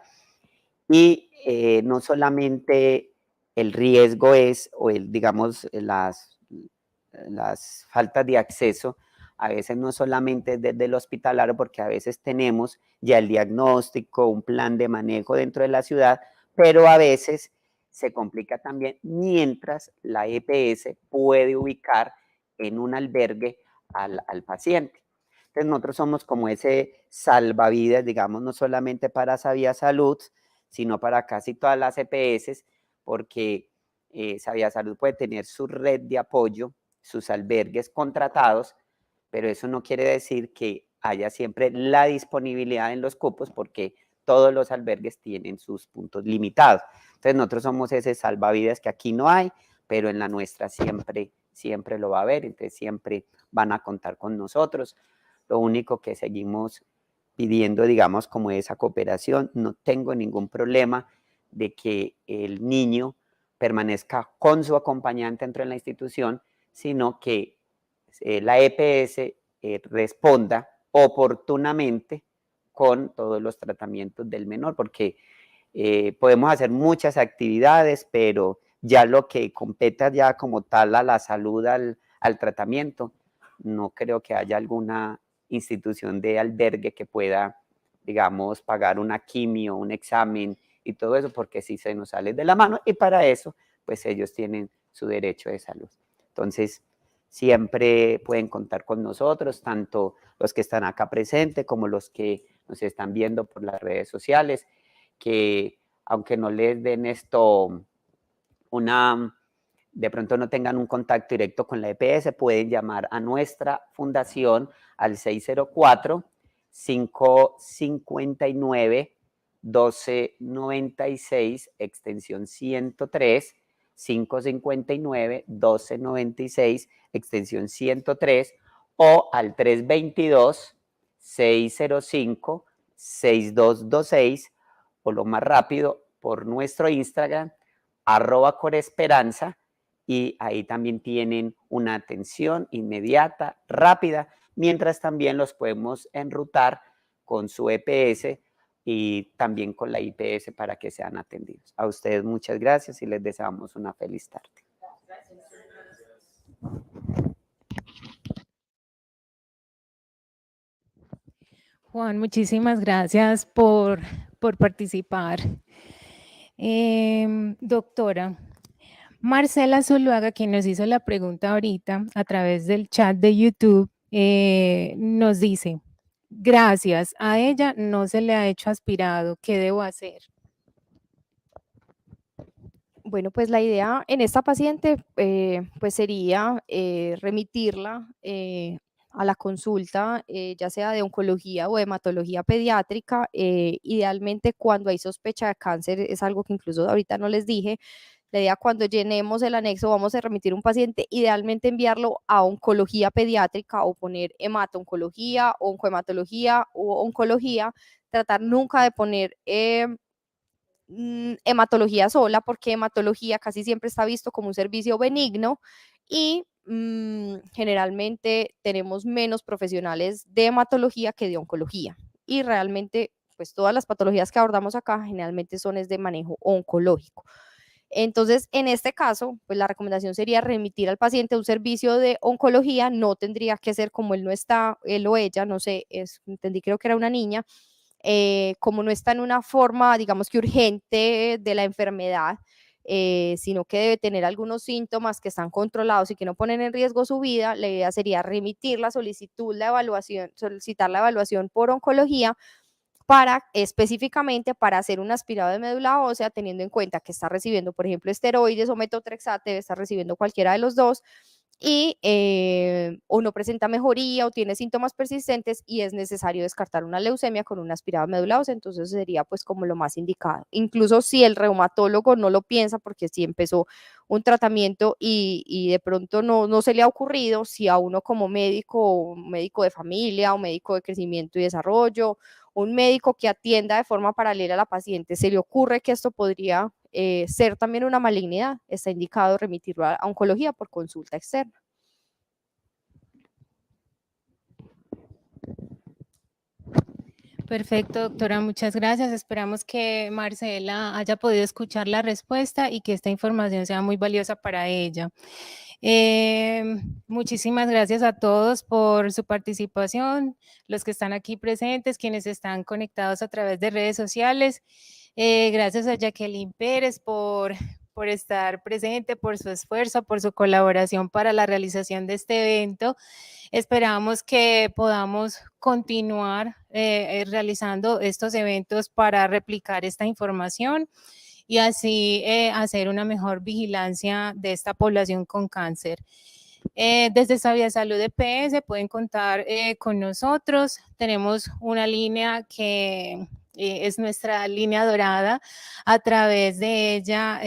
y no solamente el riesgo digamos, las faltas de acceso, a veces no solamente desde el hospitalario, porque a veces tenemos ya el diagnóstico, un plan de manejo dentro de la ciudad, pero a veces se complica también mientras la EPS puede ubicar en un albergue al paciente. Entonces nosotros somos como ese salvavidas, digamos, no solamente para Sabia Salud, sino para casi todas las EPS, porque Sabia Salud puede tener su red de apoyo, sus albergues contratados, pero eso no quiere decir que haya siempre la disponibilidad en los cupos, porque todos los albergues tienen sus puntos limitados. Entonces nosotros somos ese salvavidas que aquí no hay, pero en la nuestra siempre lo va a haber, entonces siempre van a contar con nosotros. Lo único que seguimos pidiendo, digamos, como esa cooperación, no tengo ningún problema de que el niño permanezca con su acompañante dentro de la institución, sino que la EPS responda oportunamente con todos los tratamientos del menor, porque podemos hacer muchas actividades, pero ya lo que compete ya como tal a la salud, al tratamiento, no creo que haya alguna institución de albergue que pueda, digamos, pagar una quimio, un examen y todo eso, porque sí se nos sale de la mano y para eso, pues ellos tienen su derecho de salud. Entonces, siempre pueden contar con nosotros, tanto los que están acá presentes como los que nos están viendo por las redes sociales, que aunque no les den esto de pronto no tengan un contacto directo con la EPS, pueden llamar a nuestra fundación al 604-559-1296, extensión 103, 559-1296, extensión 103, o al 322-605-6226, o lo más rápido, por nuestro Instagram, @coresperanza, y ahí también tienen una atención inmediata, rápida, mientras también los podemos enrutar con su EPS y también con la IPS para que sean atendidos. A ustedes muchas gracias y les deseamos una feliz tarde. Juan, muchísimas gracias por participar. Doctora, Marcela Zuluaga, quien nos hizo la pregunta ahorita a través del chat de YouTube, nos dice, gracias, a ella no se le ha hecho aspirado, ¿qué debo hacer? Bueno, pues la idea en esta paciente pues sería remitirla a la consulta, ya sea de oncología o hematología pediátrica. Idealmente cuando hay sospecha de cáncer, es algo que incluso ahorita no les dije, la idea cuando llenemos el anexo vamos a remitir un paciente, idealmente enviarlo a oncología pediátrica o poner hemato-oncología, oncohematología o oncología, tratar nunca de poner hematología sola, porque hematología casi siempre está visto como un servicio benigno y generalmente tenemos menos profesionales de hematología que de oncología. Y realmente, pues todas las patologías que abordamos acá generalmente son de manejo oncológico. Entonces, en este caso, pues la recomendación sería remitir al paciente a un servicio de oncología, no tendría que ser como él no está, él o ella, no sé, entendí, creo que era una niña, como no está en una forma, digamos que urgente de la enfermedad, sino que debe tener algunos síntomas que están controlados y que no ponen en riesgo su vida, la idea sería remitir la solicitud, solicitar la evaluación por oncología para específicamente para hacer un aspirado de médula ósea, teniendo en cuenta que está recibiendo, por ejemplo, esteroides o metotrexate, debe estar recibiendo cualquiera de los dos, y o no presenta mejoría o tiene síntomas persistentes y es necesario descartar una leucemia con un aspirado de médula ósea, entonces sería pues como lo más indicado. Incluso si el reumatólogo no lo piensa, porque si empezó un tratamiento y de pronto no se le ha ocurrido, si a uno como médico de familia o médico de crecimiento y desarrollo, un médico que atienda de forma paralela a la paciente, se le ocurre que esto podría ser también una malignidad, está indicado remitirlo a oncología por consulta externa. Perfecto, doctora, muchas gracias. Esperamos que Marcela haya podido escuchar la respuesta y que esta información sea muy valiosa para ella. Muchísimas gracias a todos por su participación, los que están aquí presentes, quienes están conectados a través de redes sociales. Gracias a Jacqueline Pérez por estar presente, por su esfuerzo, por su colaboración para la realización de este evento. Esperamos que podamos continuar realizando estos eventos para replicar esta información y así hacer una mejor vigilancia de esta población con cáncer. Desde Sabia Salud EPS pueden contar con nosotros. Tenemos una línea que es nuestra línea dorada. A través de ella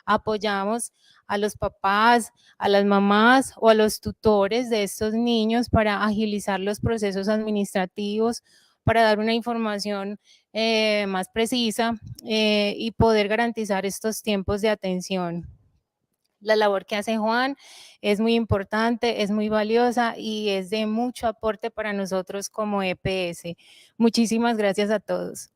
apoyamos a los papás, a las mamás o a los tutores de estos niños para agilizar los procesos administrativos, para dar una información más precisa y poder garantizar estos tiempos de atención. La labor que hace Juan es muy importante, es muy valiosa y es de mucho aporte para nosotros como EPS. Muchísimas gracias a todos.